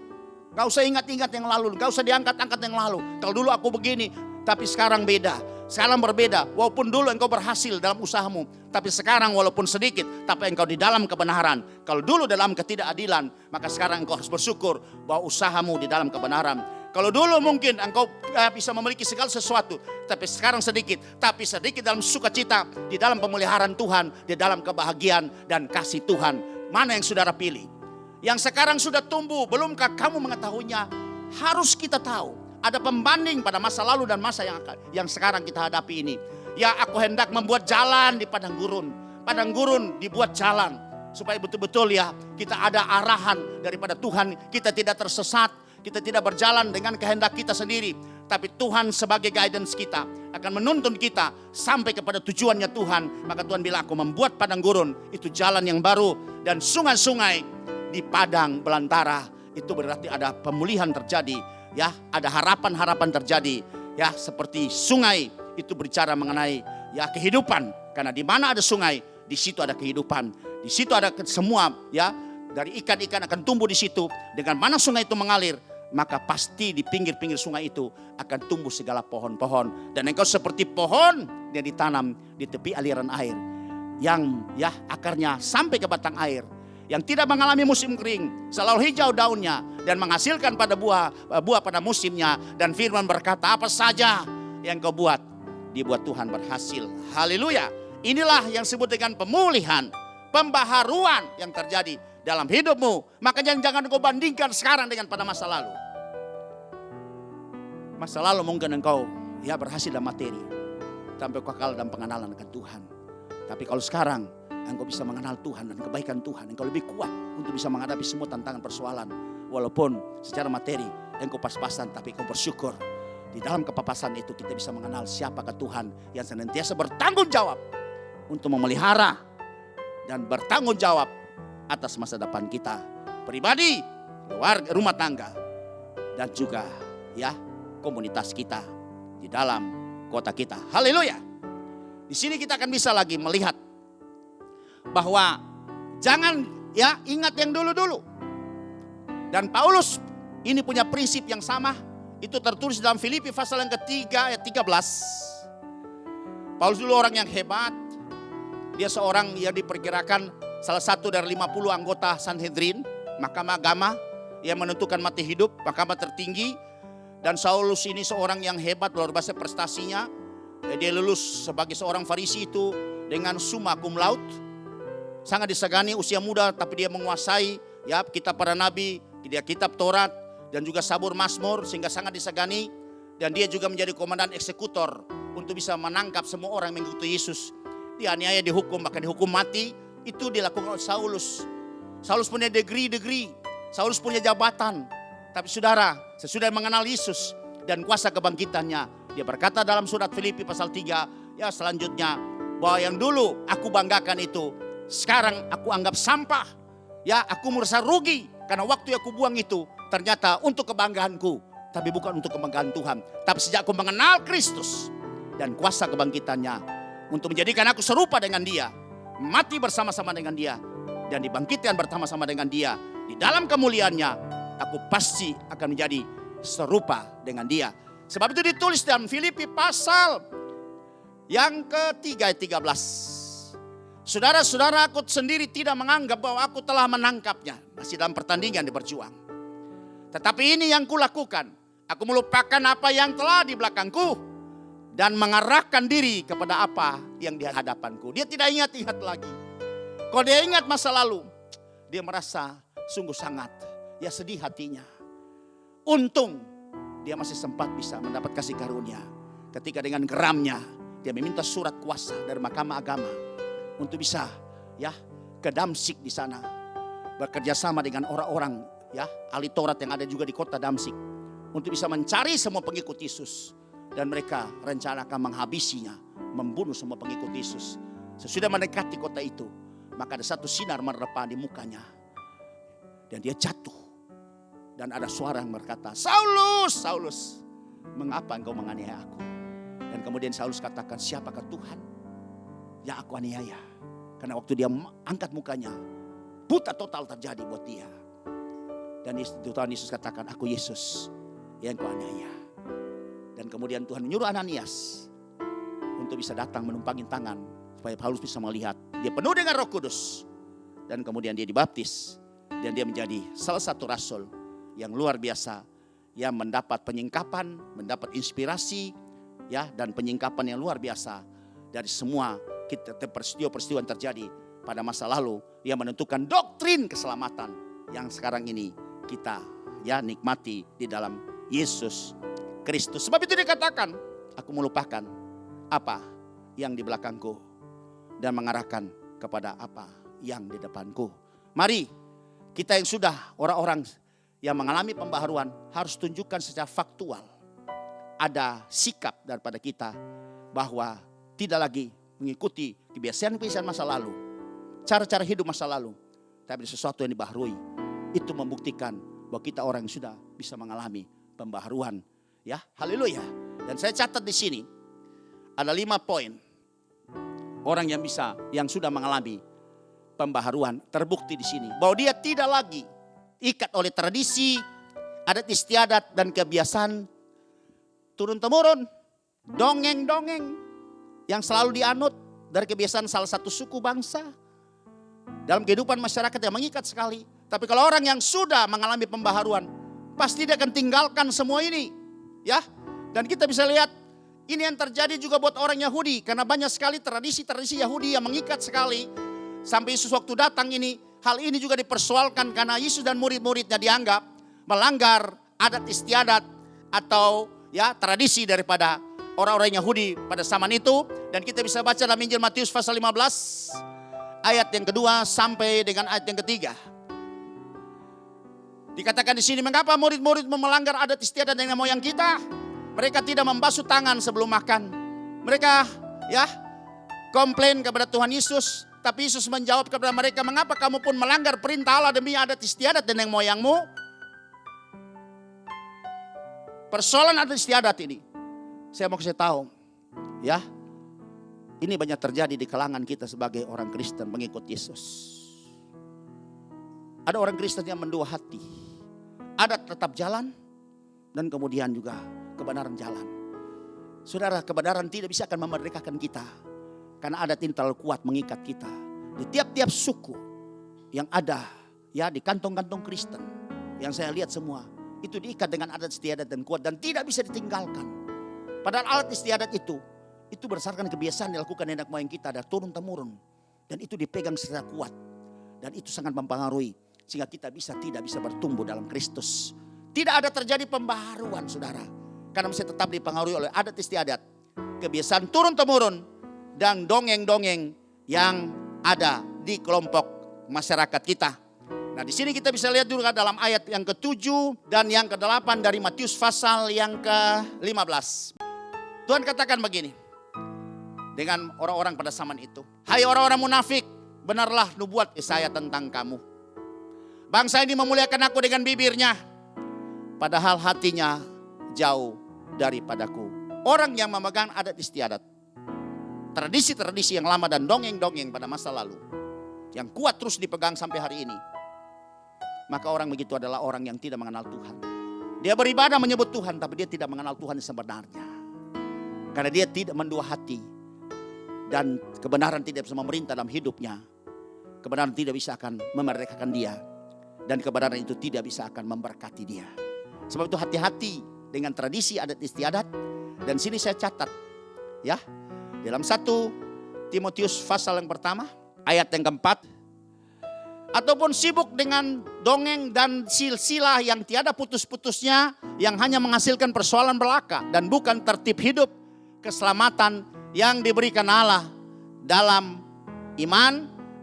Gak usah ingat-ingat yang lalu, gak usah diangkat-angkat yang lalu. Kalau dulu aku begini, tapi sekarang beda. Sekarang berbeda, walaupun dulu engkau berhasil dalam usahamu, tapi sekarang walaupun sedikit, tapi engkau di dalam kebenaran. Kalau dulu dalam ketidakadilan, maka sekarang engkau harus bersyukur bahwa usahamu di dalam kebenaran. Kalau dulu mungkin engkau bisa memiliki segala sesuatu, tapi sekarang sedikit, tapi sedikit dalam sukacita, di dalam pemeliharaan Tuhan, di dalam kebahagiaan dan kasih Tuhan. Mana yang saudara pilih? Yang sekarang sudah tumbuh, belumkah kamu mengetahuinya? Harus kita tahu. Ada pembanding pada masa lalu dan masa yang sekarang kita hadapi ini. Ya, aku hendak membuat jalan di padang gurun. Padang gurun dibuat jalan. Supaya betul-betul ya kita ada arahan daripada Tuhan. Kita tidak tersesat. Kita tidak berjalan dengan kehendak kita sendiri. Tapi Tuhan sebagai guidance kita akan menuntun kita sampai kepada tujuannya Tuhan. Maka Tuhan bilang, aku membuat padang gurun. Itu jalan yang baru. Dan sungai-sungai di padang belantara. Itu berarti ada pemulihan terjadi. Ya, ada harapan-harapan terjadi. Ya, seperti sungai itu berbicara mengenai ya kehidupan. Karena di mana ada sungai, di situ ada kehidupan. Di situ ada semua ya, dari ikan-ikan akan tumbuh di situ. Dengan mana sungai itu mengalir, maka pasti di pinggir-pinggir sungai itu akan tumbuh segala pohon-pohon. Dan engkau seperti pohon yang ditanam di tepi aliran air. Yang ya akarnya sampai ke batang air. Yang tidak mengalami musim kering, selalu hijau daunnya dan menghasilkan pada buah pada musimnya. Dan firman berkata, apa saja yang kau buat, dibuat Tuhan berhasil. Haleluya. Inilah yang disebut dengan pemulihan, pembaharuan yang terjadi dalam hidupmu. Makanya jangan kau bandingkan sekarang dengan pada masa lalu. Masa lalu mungkin engkau ya berhasil dalam materi, sampai kekal dalam pengenalan akan Tuhan. Tapi kalau sekarang engkau bisa mengenal Tuhan dan kebaikan Tuhan, engkau lebih kuat untuk bisa menghadapi semua tantangan persoalan. Walaupun secara materi engkau pas-pasan, tapi engkau bersyukur. Di dalam kepapasan itu kita bisa mengenal siapakah Tuhan yang senantiasa bertanggung jawab untuk memelihara dan bertanggung jawab atas masa depan kita pribadi, keluarga, rumah tangga, dan juga ya komunitas kita di dalam kota kita. Haleluya. Di sini kita akan bisa lagi melihat bahwa jangan ya ingat yang dulu-dulu. Dan Paulus ini punya prinsip yang sama. Itu tertulis dalam Filipi pasal yang ketiga ayat 13. Paulus dulu orang yang hebat. Dia seorang yang diperkirakan salah satu dari 50 anggota Sanhedrin, mahkamah agama yang menentukan mati hidup, mahkamah tertinggi. Dan Saulus ini seorang yang hebat luar biasa prestasinya. Dia lulus sebagai seorang Farisi itu dengan summa cum laude. Sangat disegani, usia muda tapi dia menguasai ya kitab para nabi, dia kitab Taurat, dan juga sabur Mazmur sehingga sangat disegani. Dan dia juga menjadi komandan eksekutor untuk bisa menangkap semua orang yang mengikuti Yesus. Dianiaya, dihukum, bahkan dihukum mati. Itu dilakukan oleh Saulus. Saulus punya degree, Saulus punya jabatan. Tapi saudara, sesudah mengenal Yesus dan kuasa kebangkitannya, dia berkata dalam surat Filipi pasal 3, ya selanjutnya, bahwa yang dulu aku banggakan itu, sekarang aku anggap sampah. Ya, aku merasa rugi karena waktu aku buang itu ternyata untuk kebanggaanku, tapi bukan untuk kebanggaan Tuhan. Tapi sejak aku mengenal Kristus dan kuasa kebangkitannya, untuk menjadikan aku serupa dengan dia, mati bersama-sama dengan dia, dan dibangkitkan bersama-sama dengan dia di dalam kemuliaannya, aku pasti akan menjadi serupa dengan dia. Sebab itu ditulis dalam Filipi pasal yang ketiga ayat 13. Saudara-saudara, aku sendiri tidak menganggap bahwa aku telah menangkapnya. Masih dalam pertandingan di berjuang. Tetapi ini yang kulakukan, aku melupakan apa yang telah di belakangku dan mengarahkan diri kepada apa yang di hadapanku. Dia tidak ingat-ingat lagi. Kalau dia ingat masa lalu, dia merasa sungguh sangat ya sedih hatinya. Untung dia masih sempat bisa mendapat kasih karunia ketika dengan geramnya dia meminta surat kuasa dari Mahkamah Agama untuk bisa ya ke Damsyik di sana, bekerja sama dengan orang-orang ya ahli Taurat yang ada juga di kota Damsyik untuk bisa mencari semua pengikut Yesus, dan mereka rencanakan menghabisinya, membunuh semua pengikut Yesus. Sesudah mendekati kota itu, maka ada satu sinar menerpa di mukanya dan dia jatuh, dan ada suara yang berkata, Saulus, Saulus, mengapa engkau menganiaya aku? Dan kemudian Saulus katakan, siapakah Tuhan yang aku aniaya? Karena waktu dia angkat mukanya, buta total terjadi buat dia. Dan Tuhan Yesus katakan, aku Yesus yang kau aniaya. Dan kemudian Tuhan menyuruh Ananias untuk bisa datang menumpangi tangan supaya Paulus bisa melihat. Dia penuh dengan Roh Kudus. Dan kemudian dia dibaptis. Dan dia menjadi salah satu rasul yang luar biasa, yang mendapat penyingkapan, mendapat inspirasi, ya, dan penyingkapan yang luar biasa dari semua peristiwa-peristiwa yang terjadi pada masa lalu yang menentukan doktrin keselamatan yang sekarang ini kita ya nikmati di dalam Yesus Kristus. Sebab itu dikatakan, aku melupakan apa yang di belakangku dan mengarahkan kepada apa yang di depanku. Mari kita yang sudah orang-orang yang mengalami pembaharuan harus tunjukkan secara faktual. Ada sikap daripada kita bahwa tidak lagi mengikuti kebiasaan-kebiasaan masa lalu, cara-cara hidup masa lalu, tapi sesuatu yang dibaharui. Itu membuktikan bahwa kita orang yang sudah bisa mengalami pembaharuan. Ya, haleluya. Dan saya catat di sini ada 5 poin orang yang sudah mengalami pembaharuan. Terbukti di sini bahwa dia tidak lagi ikat oleh tradisi, adat istiadat dan kebiasaan turun-temurun, dongeng-dongeng yang selalu dianut dari kebiasaan salah satu suku bangsa dalam kehidupan masyarakat yang mengikat sekali. Tapi kalau orang yang sudah mengalami pembaharuan, pasti dia akan tinggalkan semua ini, ya. Dan kita bisa lihat ini yang terjadi juga buat orang Yahudi, karena banyak sekali tradisi-tradisi Yahudi yang mengikat sekali. Sampai Yesus waktu datang ini, hal ini juga dipersoalkan karena Yesus dan murid-muridnya dianggap melanggar adat istiadat atau ya tradisi daripada orang-orang Yahudi pada zaman itu. Dan kita bisa baca dalam Injil Matius pasal 15 ayat yang kedua sampai dengan ayat yang ketiga. Dikatakan di sini, mengapa murid-murid melanggar adat istiadat nenek moyang kita? Mereka tidak membasuh tangan sebelum makan. Mereka ya komplain kepada Tuhan Yesus. Tapi Yesus menjawab kepada mereka, mengapa kamu pun melanggar perintah Allah demi adat istiadat nenek moyangmu? Persoalan adat istiadat ini, saya mau kasih tahu, ya, ini banyak terjadi di kalangan kita sebagai orang Kristen pengikut Yesus. Ada orang Kristen yang mendua hati, adat tetap jalan dan kemudian juga kebenaran jalan. Saudara, kebenaran tidak bisa akan memerdekakan kita karena adat ini terlalu kuat mengikat kita. Di tiap-tiap suku yang ada ya di kantong-kantong Kristen yang saya lihat semua itu diikat dengan adat istiadat dan kuat dan tidak bisa ditinggalkan. Padahal adat istiadat itu berdasarkan kebiasaan dilakukan nenek moyang kita dari turun temurun, dan itu dipegang secara kuat dan itu sangat mempengaruhi sehingga kita tidak bisa bertumbuh dalam Kristus, Tidak ada terjadi pembaharuan saudara. Karena masih tetap dipengaruhi oleh adat istiadat, kebiasaan turun-temurun, dan dongeng-dongeng yang ada di kelompok masyarakat kita. Nah di sini kita bisa lihat juga dalam ayat yang ke-7 dan yang ke-8 dari Matius pasal yang ke-15. Tuhan katakan begini dengan orang-orang pada zaman itu. Hai orang-orang munafik, benarlah nubuat Yesaya tentang kamu. Bangsa ini memuliakan aku dengan bibirnya, padahal hatinya jauh daripadaku. Orang yang memegang adat istiadat, tradisi-tradisi yang lama dan dongeng-dongeng pada masa lalu, yang kuat terus dipegang sampai hari ini, maka orang begitu adalah orang yang tidak mengenal Tuhan. Dia beribadah menyebut Tuhan, tapi dia tidak mengenal Tuhan sebenarnya. Karena dia tidak mendua hati, dan kebenaran tidak bisa memerintah dalam hidupnya. Kebenaran tidak bisa akan memerdekakan dia, dan kebenaran itu tidak bisa akan memberkati dia. Sebab itu hati-hati dengan tradisi adat istiadat. Dan sini saya catat ya, dalam 1 Timotius pasal yang pertama ayat yang keempat, ataupun sibuk dengan dongeng dan silsilah yang tiada putus-putusnya, yang hanya menghasilkan persoalan belaka dan bukan tertib hidup keselamatan yang diberikan Allah dalam iman.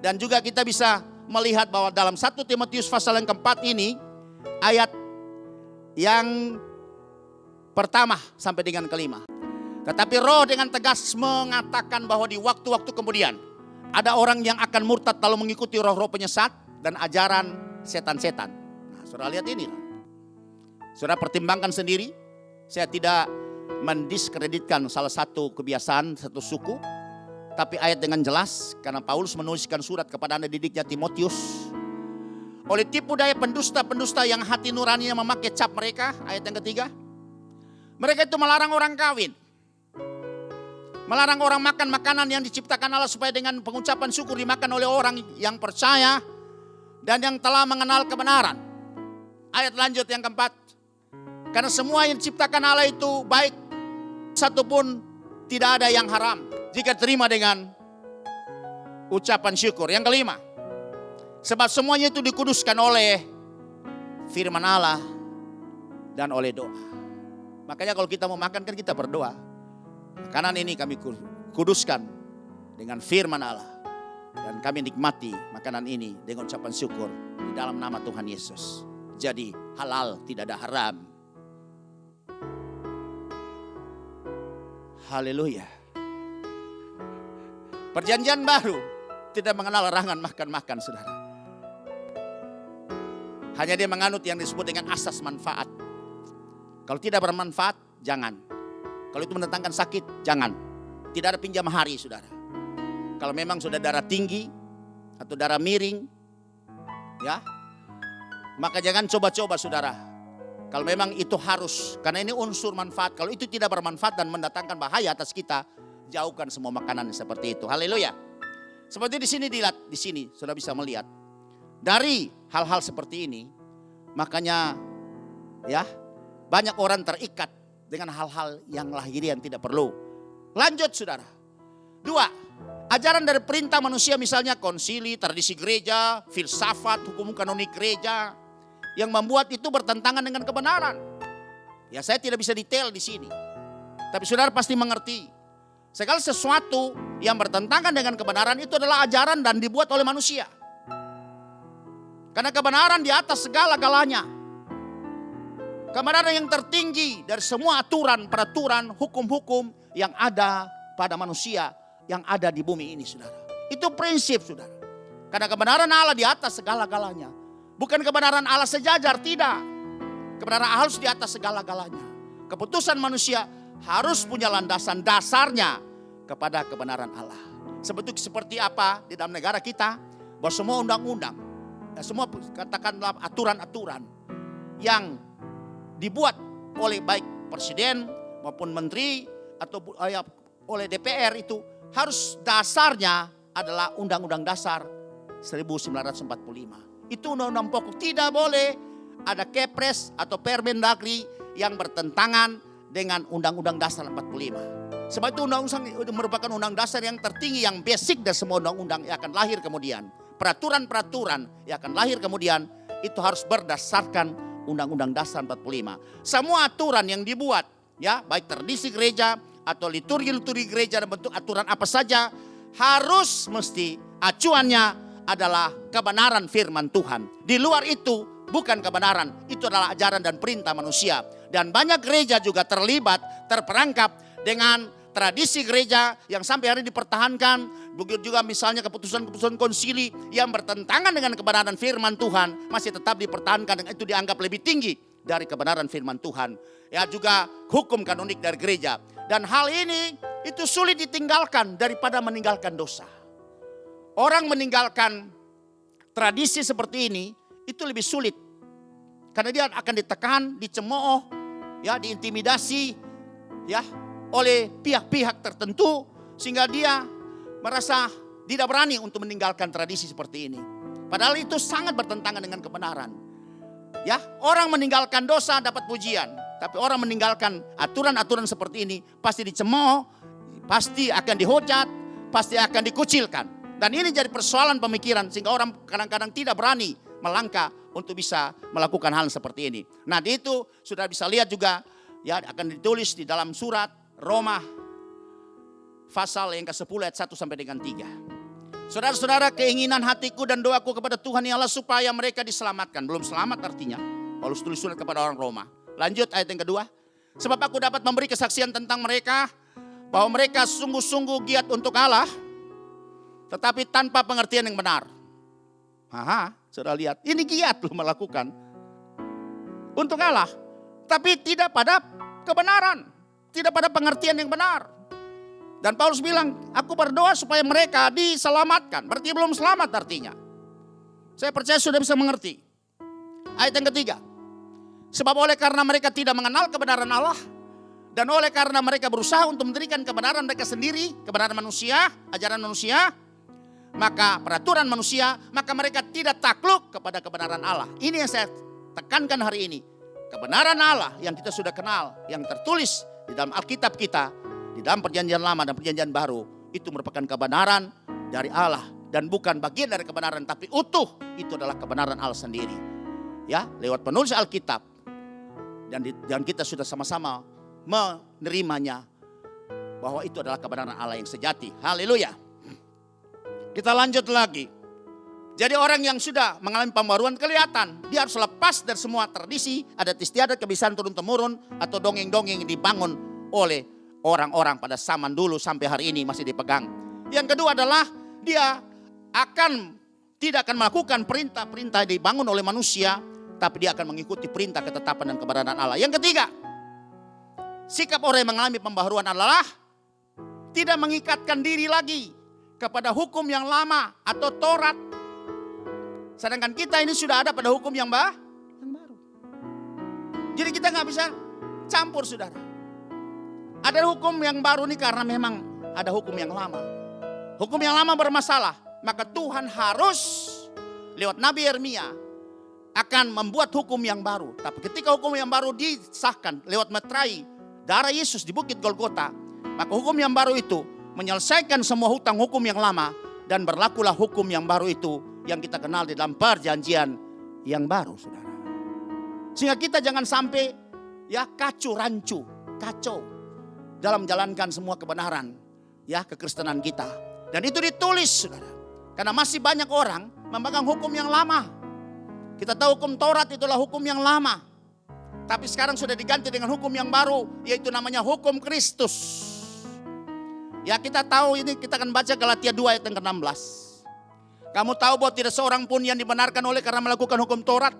Dan juga kita bisa melihat bahwa dalam 1 Timotius pasal yang keempat ini, ayat yang pertama sampai dengan kelima. Tetapi Roh dengan tegas mengatakan bahwa di waktu-waktu kemudian ada orang yang akan murtad lalu mengikuti roh-roh penyesat dan ajaran setan-setan. Nah, saudara lihat ini. Saudara pertimbangkan sendiri. Saya tidak mendiskreditkan salah satu kebiasaan, satu suku. Tapi ayat dengan jelas, karena Paulus menuliskan surat kepada anak didiknya Timotius. Oleh tipu daya pendusta-pendusta yang hati nuraninya memakai cap mereka, ayat yang ketiga. Mereka itu melarang orang kawin. Melarang orang makan makanan yang diciptakan Allah supaya dengan pengucapan syukur dimakan oleh orang yang percaya dan yang telah mengenal kebenaran. Ayat lanjut yang keempat. Karena semua yang diciptakan Allah itu baik, satupun tidak ada yang haram jika terima dengan ucapan syukur. Yang kelima, sebab semuanya itu dikuduskan oleh firman Allah dan oleh doa. Makanya kalau kita mau makan kan kita berdoa. Makanan ini kami kuduskan dengan firman Allah. Dan kami nikmati makanan ini dengan ucapan syukur di dalam nama Tuhan Yesus. Jadi halal, tidak ada haram. Haleluya. Perjanjian baru tidak mengenal larangan makan-makan saudara. Hanya dia menganut yang disebut dengan asas manfaat. Kalau tidak bermanfaat, jangan. Kalau itu mendatangkan sakit, jangan. Tidak ada pinjam hari, saudara. Kalau memang sudah darah tinggi atau darah miring, ya, maka jangan coba-coba, saudara. Kalau memang itu harus, karena ini unsur manfaat. Kalau itu tidak bermanfaat dan mendatangkan bahaya atas kita, jauhkan semua makanan seperti itu. Haleluya. Seperti di sini dilihat, di sini sudah bisa melihat dari hal-hal seperti ini, makanya, ya. Banyak orang terikat dengan hal-hal yang lahiriah yang tidak perlu. Lanjut saudara. 2. Ajaran dari perintah manusia misalnya konsili, tradisi gereja, filsafat, hukum kanonik gereja. Yang membuat itu bertentangan dengan kebenaran. Ya saya tidak bisa detail di sini. Tapi saudara pasti mengerti. Segala sesuatu yang bertentangan dengan kebenaran itu adalah ajaran dan dibuat oleh manusia. Karena kebenaran di atas segala-galanya. Kebenaran yang tertinggi dari semua aturan, peraturan, hukum-hukum yang ada pada manusia yang ada di bumi ini, saudara. Itu prinsip, saudara. Karena kebenaran Allah di atas segala-galanya. Bukan kebenaran Allah sejajar, tidak. Kebenaran Allah harus di atas segala-galanya. Keputusan manusia harus punya landasan dasarnya kepada kebenaran Allah. Sebetulnya seperti apa di dalam negara kita, bahwa semua undang-undang, semua katakanlah aturan-aturan yang dibuat oleh baik presiden maupun menteri atau oleh DPR itu harus dasarnya adalah Undang-Undang Dasar 1945. Itu undang-undang pokok. Tidak boleh ada kepres atau permendagri yang bertentangan dengan Undang-Undang Dasar 45. Sebab itu undang-undang merupakan undang dasar yang tertinggi, yang basic dari semua undang-undang yang akan lahir kemudian. Peraturan-peraturan yang akan lahir kemudian itu harus berdasarkan Undang-Undang Dasar 45. Semua aturan yang dibuat, ya, baik tradisi gereja atau liturgi-liturgi gereja dan bentuk aturan apa saja, harus mesti acuannya adalah kebenaran firman Tuhan. Di luar itu bukan kebenaran, itu adalah ajaran dan perintah manusia. Dan banyak gereja juga terlibat, terperangkap dengan tradisi gereja yang sampai hari dipertahankan. Begitu juga misalnya keputusan-keputusan konsili yang bertentangan dengan kebenaran firman Tuhan masih tetap dipertahankan, dan itu dianggap lebih tinggi dari kebenaran firman Tuhan. Ya, juga hukum kanonik dari gereja. Dan hal ini itu sulit ditinggalkan daripada meninggalkan dosa. Orang meninggalkan tradisi seperti ini itu lebih sulit. Karena dia akan ditekan, dicemooh, ya, diintimidasi, ya, oleh pihak-pihak tertentu, sehingga dia merasa tidak berani untuk meninggalkan tradisi seperti ini. Padahal itu sangat bertentangan dengan kebenaran. Ya, orang meninggalkan dosa dapat pujian, tapi orang meninggalkan aturan-aturan seperti ini pasti dicemooh, pasti akan dihujat, pasti akan dikucilkan. Dan ini jadi persoalan pemikiran sehingga orang kadang-kadang tidak berani melangkah untuk bisa melakukan hal seperti ini. Nah, itu sudah bisa lihat juga, ya, akan ditulis di dalam surat Roma pasal yang ke-10 ayat 1 sampai dengan 3. Saudara-saudara, keinginan hatiku dan doaku kepada Tuhan ialah supaya mereka diselamatkan. Belum selamat artinya. Paulus tulis surat kepada orang Roma. Lanjut ayat yang kedua. Sebab aku dapat memberi kesaksian tentang mereka bahwa mereka sungguh-sungguh giat untuk Allah, tetapi tanpa pengertian yang benar. Saudara lihat, ini giat loh melakukan untuk Allah, tapi tidak pada kebenaran, tidak pada pengertian yang benar. Dan Paulus bilang, aku berdoa supaya mereka diselamatkan. Berarti belum selamat artinya. Saya percaya sudah bisa mengerti. Ayat yang ketiga. Sebab oleh karena mereka tidak mengenal kebenaran Allah, dan oleh karena mereka berusaha untuk mendirikan kebenaran mereka sendiri, kebenaran manusia, ajaran manusia, maka peraturan manusia, maka mereka tidak takluk kepada kebenaran Allah. Ini yang saya tekankan hari ini. Kebenaran Allah yang kita sudah kenal, yang tertulis di dalam Alkitab kita, di dalam perjanjian lama dan perjanjian baru, itu merupakan kebenaran dari Allah dan bukan bagian dari kebenaran, tapi utuh. Itu adalah kebenaran Allah sendiri. Ya, lewat penulis Alkitab, dan kita sudah sama-sama menerimanya bahwa itu adalah kebenaran Allah yang sejati. Haleluya. Kita lanjut lagi. Jadi orang yang sudah mengalami pembaruan kelihatan, dia harus lepas dari semua tradisi, adat istiadat, kebiasaan turun-temurun atau dongeng-dongeng yang dibangun oleh orang-orang pada zaman dulu sampai hari ini masih dipegang. Yang kedua adalah dia tidak akan melakukan perintah-perintah yang dibangun oleh manusia, tapi dia akan mengikuti perintah, ketetapan dan kebenaran Allah. Yang ketiga, sikap orang yang mengalami pembaharuan adalah tidak mengikatkan diri lagi kepada hukum yang lama atau Taurat. Sedangkan kita ini sudah ada pada hukum yang baru. Jadi kita nggak bisa campur, saudara. Ada hukum yang baru ini karena memang ada hukum yang lama. Hukum yang lama bermasalah, maka Tuhan harus lewat Nabi Yeremia akan membuat hukum yang baru. Tapi ketika hukum yang baru disahkan lewat meterai darah Yesus di Bukit Golgota, maka hukum yang baru itu menyelesaikan semua hutang hukum yang lama, dan berlakulah hukum yang baru itu yang kita kenal di dalam perjanjian yang baru, saudara. Sehingga kita jangan sampai kacau dalam menjalankan semua kebenaran kekristenan kita. Dan itu ditulis, saudara. Karena masih banyak orang memegang hukum yang lama. Kita tahu hukum Taurat itulah hukum yang lama. Tapi sekarang sudah diganti dengan hukum yang baru, yaitu namanya hukum Kristus. Ya, kita tahu ini, kita akan baca Galatia 2 ayat yang ke-16. Kamu tahu bahwa tidak seorang pun yang dibenarkan oleh karena melakukan hukum Taurat,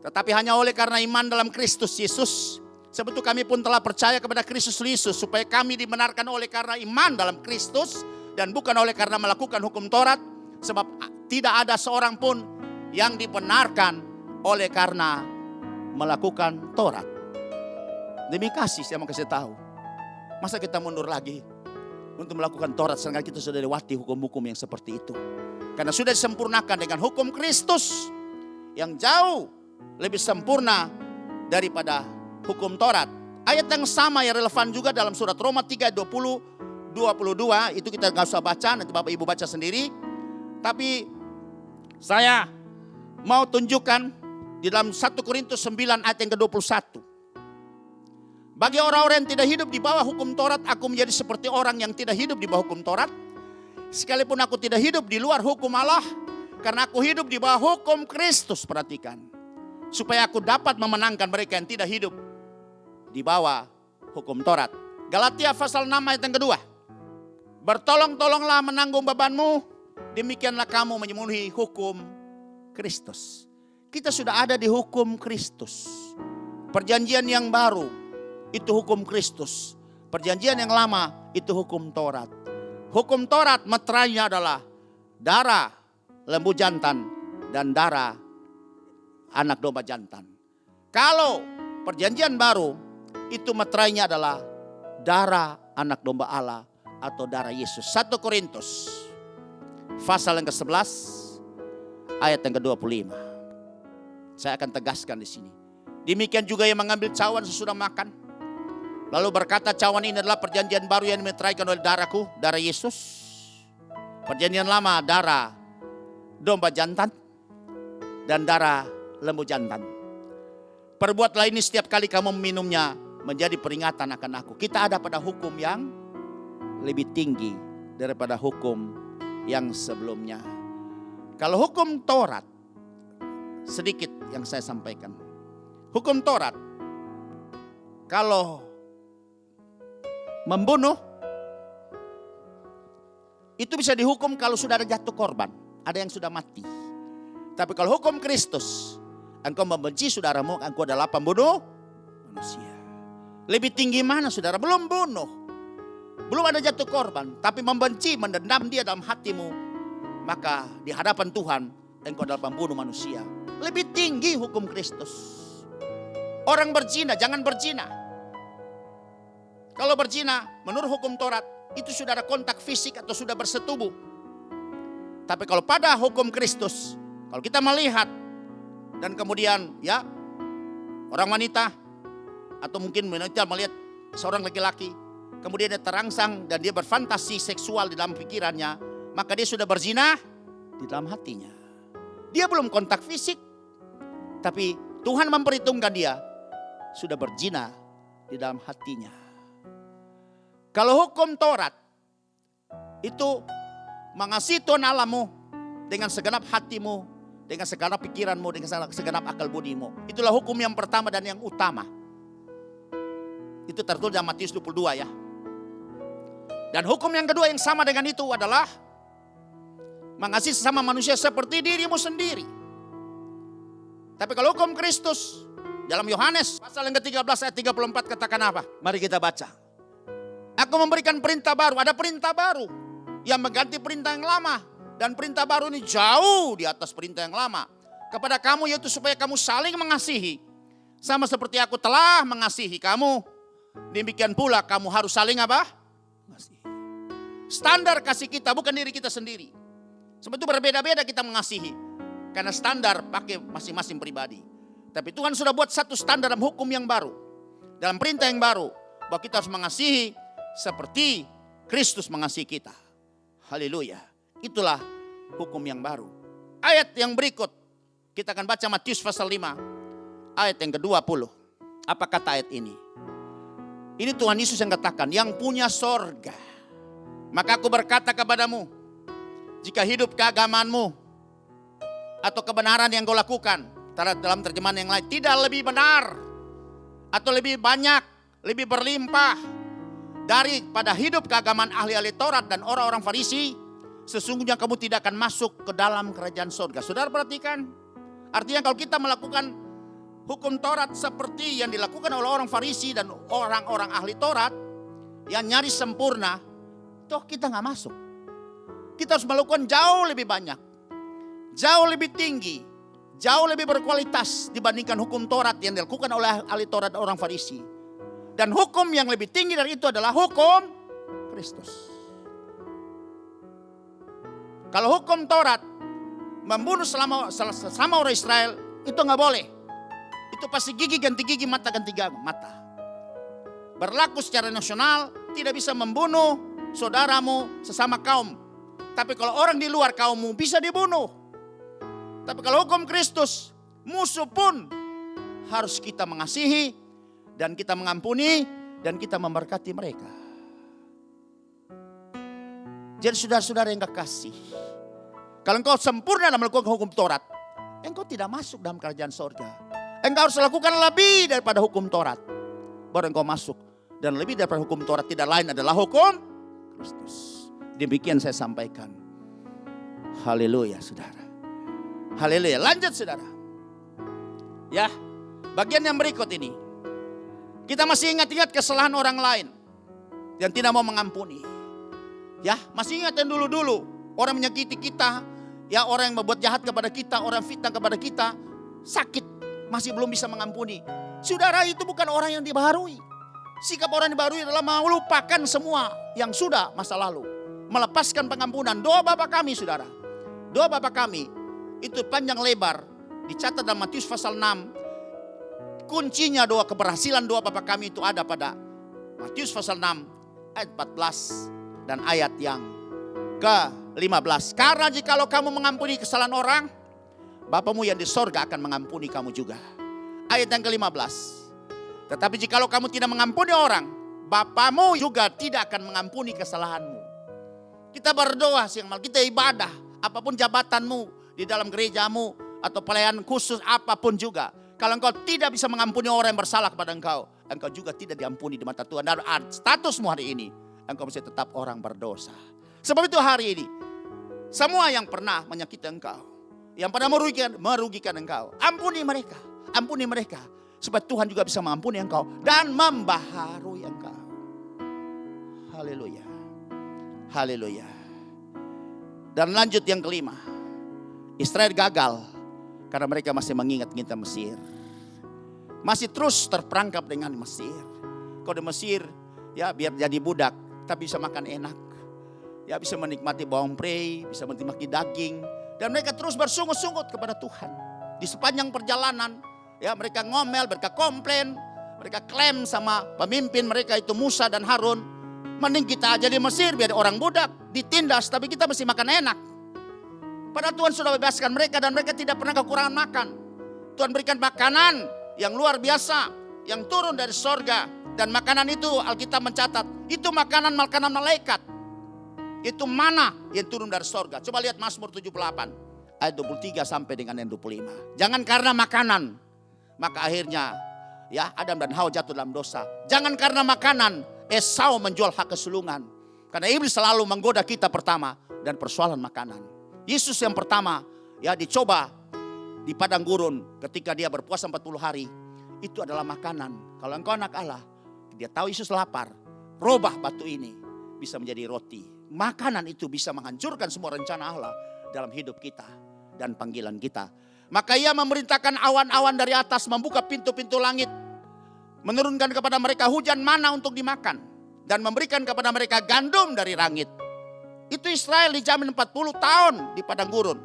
tetapi hanya oleh karena iman dalam Kristus Yesus. Sebab itu kami pun telah percaya kepada Kristus Yesus, supaya kami dibenarkan oleh karena iman dalam Kristus dan bukan oleh karena melakukan hukum Taurat. Sebab tidak ada seorang pun yang dibenarkan oleh karena melakukan Taurat. Demi kasih saya mau kasih tahu. Masa kita mundur lagi untuk melakukan Taurat, sedangkan kita sudah lewati hukum-hukum yang seperti itu. Karena sudah disempurnakan dengan hukum Kristus yang jauh lebih sempurna daripada hukum Taurat. Ayat yang sama yang relevan juga dalam surat Roma 3, 20, 22. Itu kita gak usah baca, nanti Bapak Ibu baca sendiri. Tapi saya mau tunjukkan Di dalam 1 Korintus 9 ayat yang ke-21. Bagi orang-orang yang tidak hidup di bawah hukum Taurat, aku menjadi seperti orang yang tidak hidup di bawah hukum Taurat. Sekalipun aku tidak hidup di luar hukum Allah, karena aku hidup di bawah hukum Kristus, perhatikan. Supaya aku dapat memenangkan mereka yang tidak hidup di bawah hukum Taurat. Galatia pasal 6 ayat yang kedua. Bertolong-tolonglah menanggung bebanmu, demikianlah kamu memenuhi hukum Kristus. Kita sudah ada di hukum Kristus. Perjanjian yang baru itu hukum Kristus. Perjanjian yang lama itu hukum Taurat. Hukum Taurat meterainya adalah darah lembu jantan dan darah anak domba jantan. Kalau perjanjian baru itu meterainya adalah darah anak domba Allah atau darah Yesus. 1 Korintus pasal yang ke-11 ayat yang ke-25. Saya akan tegaskan di sini. Demikian juga yang mengambil cawan sesudah makan, lalu berkata, cawan ini adalah perjanjian baru yang dimeteraikan oleh darahku, darah Yesus. Perjanjian lama darah domba jantan dan darah lembu jantan. Perbuatlah ini setiap kali kamu meminumnya, menjadi peringatan akan aku. Kita ada pada hukum yang lebih tinggi daripada hukum yang sebelumnya. Kalau hukum Taurat, sedikit yang saya sampaikan. Hukum Taurat, kalau membunuh, itu bisa dihukum kalau sudah ada jatuh korban, ada yang sudah mati. Tapi kalau hukum Kristus, engkau membenci saudaramu, engkau adalah pembunuh manusia. Lebih tinggi mana saudara? Belum bunuh, belum ada jatuh korban, tapi membenci, mendendam dia dalam hatimu, maka di hadapan Tuhan engkau adalah pembunuh manusia. Lebih tinggi hukum Kristus. Orang berzina, jangan berzina. Kalau berzina, menurut hukum Taurat, itu sudah ada kontak fisik atau sudah bersetubuh. Tapi kalau pada hukum Kristus, kalau kita melihat dan kemudian ya orang wanita atau mungkin wanita melihat seorang laki-laki, kemudian dia terangsang dan dia berfantasi seksual di dalam pikirannya, maka dia sudah berzina di dalam hatinya. Dia belum kontak fisik, tapi Tuhan memperhitungkan dia sudah berzina di dalam hatinya. Kalau hukum Taurat itu mengasihi Tuhan Allahmu dengan segenap hatimu, dengan segenap pikiranmu, dengan segenap akal budimu. Itulah hukum yang pertama dan yang utama. Itu tertulis dalam Matius 22 ya. Dan hukum yang kedua yang sama dengan itu adalah mengasihi sesama manusia seperti dirimu sendiri. Tapi kalau hukum Kristus dalam Yohanes pasal yang ke-13 ayat 34 katakan apa? Mari kita baca. Aku memberikan perintah baru, ada perintah baru yang mengganti perintah yang lama. Dan perintah baru ini jauh di atas perintah yang lama. Kepada kamu yaitu supaya kamu saling mengasihi. Sama seperti aku telah mengasihi kamu, demikian pula kamu harus saling apa? Mengasihi. Standar kasih kita bukan diri kita sendiri. Sebetulnya berbeda-beda kita mengasihi. Karena standar pakai masing-masing pribadi. Tapi Tuhan sudah buat satu standar dalam hukum yang baru. Dalam perintah yang baru. Bahwa kita harus mengasihi seperti Kristus mengasihi kita. Haleluya. Itulah hukum yang baru. Ayat yang berikut. Kita akan baca Matius pasal 5. Ayat yang ke-20. Apa kata ayat ini? Ini Tuhan Yesus yang katakan. Yang punya sorga. Maka aku berkata kepadamu. Jika hidup keagamanmu. Atau kebenaran yang kau lakukan. Dalam terjemahan yang lain. Tidak lebih benar. Atau lebih banyak. Lebih berlimpah. Daripada hidup keagamaan ahli-ahli Taurat dan orang-orang Farisi. Sesungguhnya kamu tidak akan masuk ke dalam kerajaan surga. Saudara perhatikan. Artinya kalau kita melakukan hukum Taurat seperti yang dilakukan oleh orang Farisi dan orang-orang ahli Taurat. Yang nyaris sempurna. Toh kita gak masuk. Kita harus melakukan jauh lebih banyak. Jauh lebih tinggi. Jauh lebih berkualitas dibandingkan hukum Taurat yang dilakukan oleh ahli Taurat dan orang Farisi. Dan hukum yang lebih tinggi dari itu adalah hukum Kristus. Kalau hukum Taurat membunuh sesama orang Israel itu nggak boleh. Itu pasti gigi ganti gigi, mata ganti mata. Berlaku secara nasional, tidak bisa membunuh saudaramu sesama kaum. Tapi kalau orang di luar kaummu bisa dibunuh. Tapi kalau hukum Kristus Musuh pun harus kita mengasihi dan kita mengampuni dan kita memberkati mereka. Jadi saudara-saudara yang kekasih, kalau engkau sempurna dalam melakukan hukum Taurat, engkau tidak masuk dalam kerajaan sorga. Engkau harus lakukan lebih daripada hukum Taurat, baru engkau masuk. Dan lebih daripada hukum Taurat tidak lain adalah hukum Kristus. Demikian saya sampaikan. Haleluya saudara. Haleluya. Lanjut saudara. Ya, bagian yang berikut ini. Kita masih ingat-ingat kesalahan orang lain yang tidak mau mengampuni. Ya, masih ingat yang dulu-dulu. Orang menyakiti kita. Ya, orang yang membuat jahat kepada kita. Orang fitnah kepada kita. Sakit. Masih belum bisa mengampuni. Saudara, itu bukan orang yang dibaharui. Sikap orang yang dibaharui adalah melupakan semua yang sudah masa lalu. Melepaskan pengampunan. Doa Bapa kami saudara. Doa Bapa kami. Itu panjang lebar. Dicatat dalam Matius pasal 6. Kuncinya doa keberhasilan doa Bapa kami itu ada pada Matius pasal 6 ayat 14 dan ayat yang ke-15. Karena jikalau kamu mengampuni kesalahan orang, Bapamu yang di sorga akan mengampuni kamu juga. Ayat yang ke-15. Tetapi jikalau kamu tidak mengampuni orang, Bapamu juga tidak akan mengampuni kesalahanmu. Kita berdoa siang malam, kita ibadah, apapun jabatanmu di dalam gerejamu atau pelayanan khusus apapun juga. Kalau engkau tidak bisa mengampuni orang yang bersalah kepada engkau, engkau juga tidak diampuni di mata Tuhan. Dan statusmu hari ini, engkau masih tetap orang berdosa. Sebab itu hari ini, semua yang pernah menyakiti engkau, yang pernah merugikan engkau, ampuni mereka. Ampuni mereka. Supaya Tuhan juga bisa mengampuni engkau dan membaharui engkau. Haleluya. Haleluya. Dan lanjut yang kelima. Israel gagal. Karena mereka masih mengingat-ingat Mesir. Masih terus terperangkap dengan Mesir. Kalau di Mesir, ya biar jadi budak, tapi bisa makan enak. Ya bisa menikmati bawang prei, bisa menikmati daging. Dan mereka terus bersungut-sungut kepada Tuhan. Di sepanjang perjalanan, ya mereka ngomel, mereka komplain. Mereka klaim sama pemimpin mereka itu Musa dan Harun. Mending kita aja di Mesir biar orang budak, ditindas, tapi kita mesti makan enak. Padahal Tuhan sudah bebaskan mereka dan mereka tidak pernah kekurangan makan. Tuhan berikan makanan yang luar biasa, yang turun dari sorga. Dan makanan itu Alkitab mencatat, itu makanan malaikat. Itu mana yang turun dari sorga. Coba lihat Mazmur 78 ayat 23 sampai dengan yang 25. Jangan karena makanan, maka akhirnya ya Adam dan Hawa jatuh dalam dosa. Jangan karena makanan Esau menjual hak kesulungan. Karena iblis selalu menggoda kita pertama dan persoalan makanan. Yesus yang pertama ya dicoba di padang gurun ketika dia berpuasa 40 hari. Itu adalah makanan. Kalau engkau anak Allah, dia tahu Yesus lapar. Robah batu ini bisa menjadi roti. Makanan itu bisa menghancurkan semua rencana Allah dalam hidup kita dan panggilan kita. Maka ia memerintahkan awan-awan dari atas membuka pintu-pintu langit. Menurunkan kepada mereka hujan mana untuk dimakan. Dan memberikan kepada mereka gandum dari langit. Itu Israel dijamin 40 tahun di padang gurun.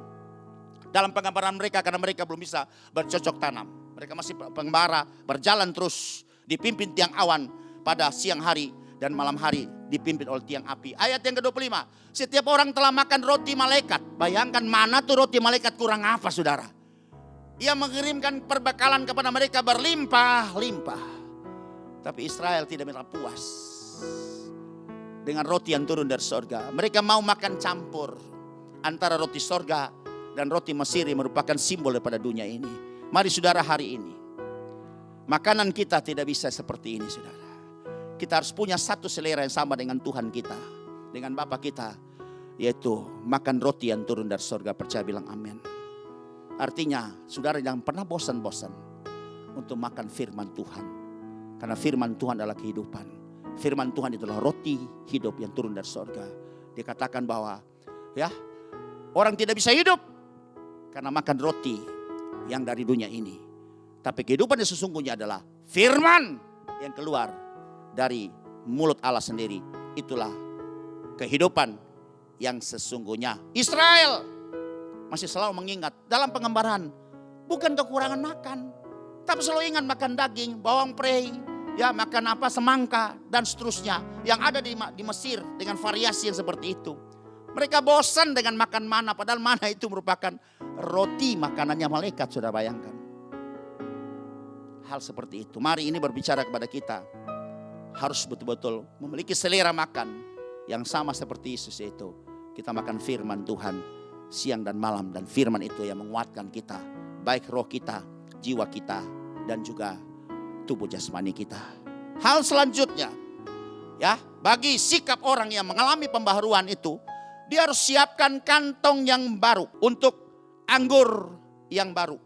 Dalam penggambaran mereka karena mereka belum bisa bercocok tanam. Mereka masih pengembara berjalan terus dipimpin tiang awan pada siang hari dan malam hari dipimpin oleh tiang api. Ayat yang ke-25. Setiap orang telah makan roti malaikat. Bayangkan mana tuh roti malaikat kurang apa saudara. Ia mengirimkan perbekalan kepada mereka berlimpah-limpah. Tapi Israel tidak merasa puas dengan roti yang turun dari sorga. Mereka mau makan campur antara roti sorga dan roti Mesir yang merupakan simbol daripada dunia ini. Mari saudara hari ini, makanan kita tidak bisa seperti ini saudara. Kita harus punya satu selera yang sama dengan Tuhan kita, dengan Bapa kita, yaitu makan roti yang turun dari sorga. Percaya bilang amin. Artinya saudara jangan pernah bosan-bosan untuk makan firman Tuhan. Karena firman Tuhan adalah kehidupan. Firman Tuhan itulah roti hidup yang turun dari sorga. Dikatakan bahwa ya orang tidak bisa hidup karena makan roti yang dari dunia ini. Tapi kehidupan yang sesungguhnya adalah firman yang keluar dari mulut Allah sendiri. Itulah kehidupan yang sesungguhnya. Israel masih selalu mengingat dalam pengembaraan bukan kekurangan makan. Tapi selalu ingat makan daging, bawang prei, ya makan apa semangka dan seterusnya yang ada di Mesir dengan variasi yang seperti itu. Mereka bosan dengan makan mana, padahal mana itu merupakan roti makanannya malaikat, sudah bayangkan. hal seperti itu. Mari ini berbicara kepada kita. Harus betul-betul memiliki selera makan yang sama seperti Yesus, yaitu kita makan firman Tuhan siang dan malam. Dan firman itu yang menguatkan kita, baik roh kita, jiwa kita, dan juga tubuh jasmani kita. Hal selanjutnya, ya, bagi sikap orang yang mengalami pembaharuan itu, dia harus siapkan kantong yang baru untuk anggur yang baru.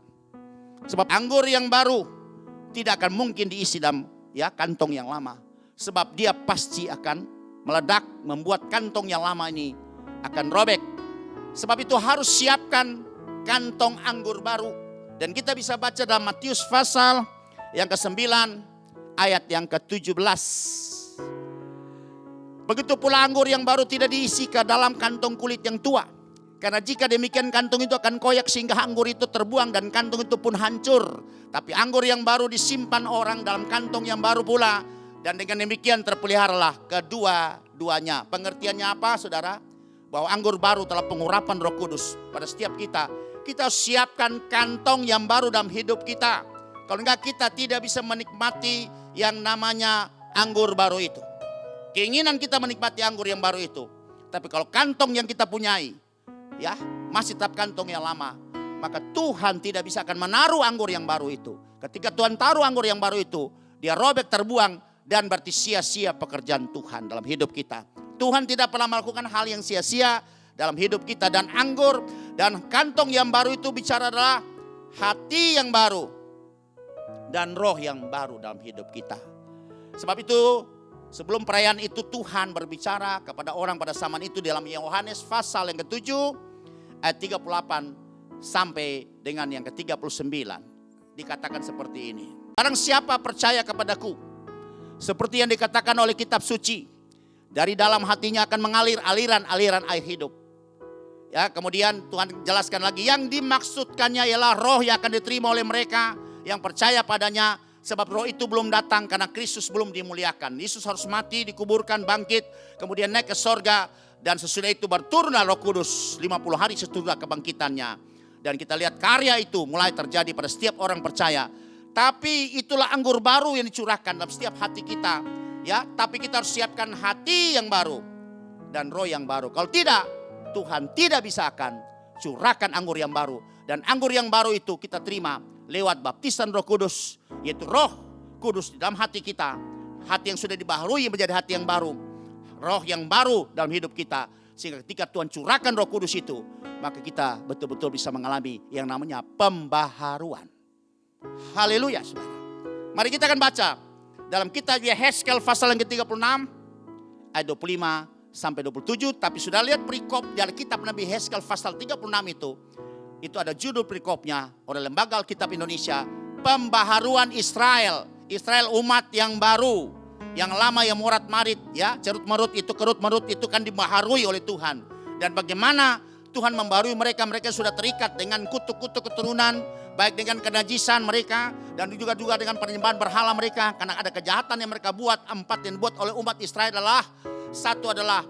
Sebab anggur yang baru tidak akan mungkin diisi dalam kantong yang lama. Sebab dia pasti akan meledak, membuat kantong yang lama ini akan robek. Sebab itu harus siapkan kantong anggur baru. Dan kita bisa baca dalam Matius pasal yang ke-9 ayat yang ke-17. Begitu pula anggur yang baru tidak diisi ke dalam kantong kulit yang tua. Karena jika demikian kantong itu akan koyak sehingga anggur itu terbuang dan kantong itu pun hancur. Tapi anggur yang baru disimpan orang dalam kantong yang baru pula. Dan dengan demikian terpeliharalah kedua-duanya. Pengertiannya apa, saudara? Bahwa anggur baru telah pengurapan Roh Kudus pada setiap kita. Kita siapkan kantong yang baru dalam hidup kita. Kalau enggak, kita tidak bisa menikmati yang namanya anggur baru itu. Keinginan kita menikmati anggur yang baru itu. Tapi kalau kantong yang kita punyai masih tetap kantong yang lama, maka Tuhan tidak bisa akan menaruh anggur yang baru itu. Ketika Tuhan taruh anggur yang baru itu, dia robek, terbuang, dan berarti sia-sia pekerjaan Tuhan dalam hidup kita. Tuhan tidak pernah melakukan hal yang sia-sia dalam hidup kita. Dan anggur dan kantong yang baru itu bicara adalah hati yang baru dan roh yang baru dalam hidup kita. Sebab itu sebelum perayaan itu Tuhan berbicara kepada orang pada zaman itu dalam Yohanes pasal yang ke-7 ayat 38 sampai dengan yang ke-39. Dikatakan seperti ini. Barang siapa percaya kepadaku, seperti yang dikatakan oleh kitab suci, dari dalam hatinya akan mengalir aliran-aliran air hidup. Kemudian Tuhan jelaskan lagi, yang dimaksudkannya ialah roh yang akan diterima oleh mereka yang percaya padanya. Sebab roh itu belum datang karena Kristus belum dimuliakan. Yesus harus mati, dikuburkan, bangkit, kemudian naik ke sorga. Dan sesudah itu berturunlah Roh Kudus 50 hari sesudah kebangkitannya. Dan kita lihat karya itu mulai terjadi pada setiap orang percaya. Tapi itulah anggur baru yang dicurahkan dalam setiap hati kita. Tapi kita harus siapkan hati yang baru dan roh yang baru. Kalau tidak, Tuhan tidak bisa akan curahkan anggur yang baru. Dan anggur yang baru itu kita terima lewat baptisan Roh Kudus, yaitu Roh Kudus di dalam hati kita. Hati yang sudah dibaharui menjadi hati yang baru. Roh yang baru dalam hidup kita. Sehingga ketika Tuhan curahkan Roh Kudus itu, maka kita betul-betul bisa mengalami yang namanya pembaharuan. Haleluya, saudara. Mari kita akan baca dalam kitab Yehezkel pasal yang ke-36 ayat 25 sampai 27. Tapi sudah lihat perikop dari kitab Nabi Yehezkel pasal 36 itu ada judul perikopnya oleh Lembaga Alkitab Indonesia, Pembaharuan Israel. Israel umat yang baru, yang lama yang morat marit, cerut merut itu kan dibaharui oleh Tuhan. Dan bagaimana Tuhan membaharui mereka sudah terikat dengan kutuk-kutuk keturunan, baik dengan kenajisan mereka dan juga dengan penyembahan berhala mereka. Karena ada kejahatan yang mereka buat. 4 yang buat oleh umat Israel adalah, satu adalah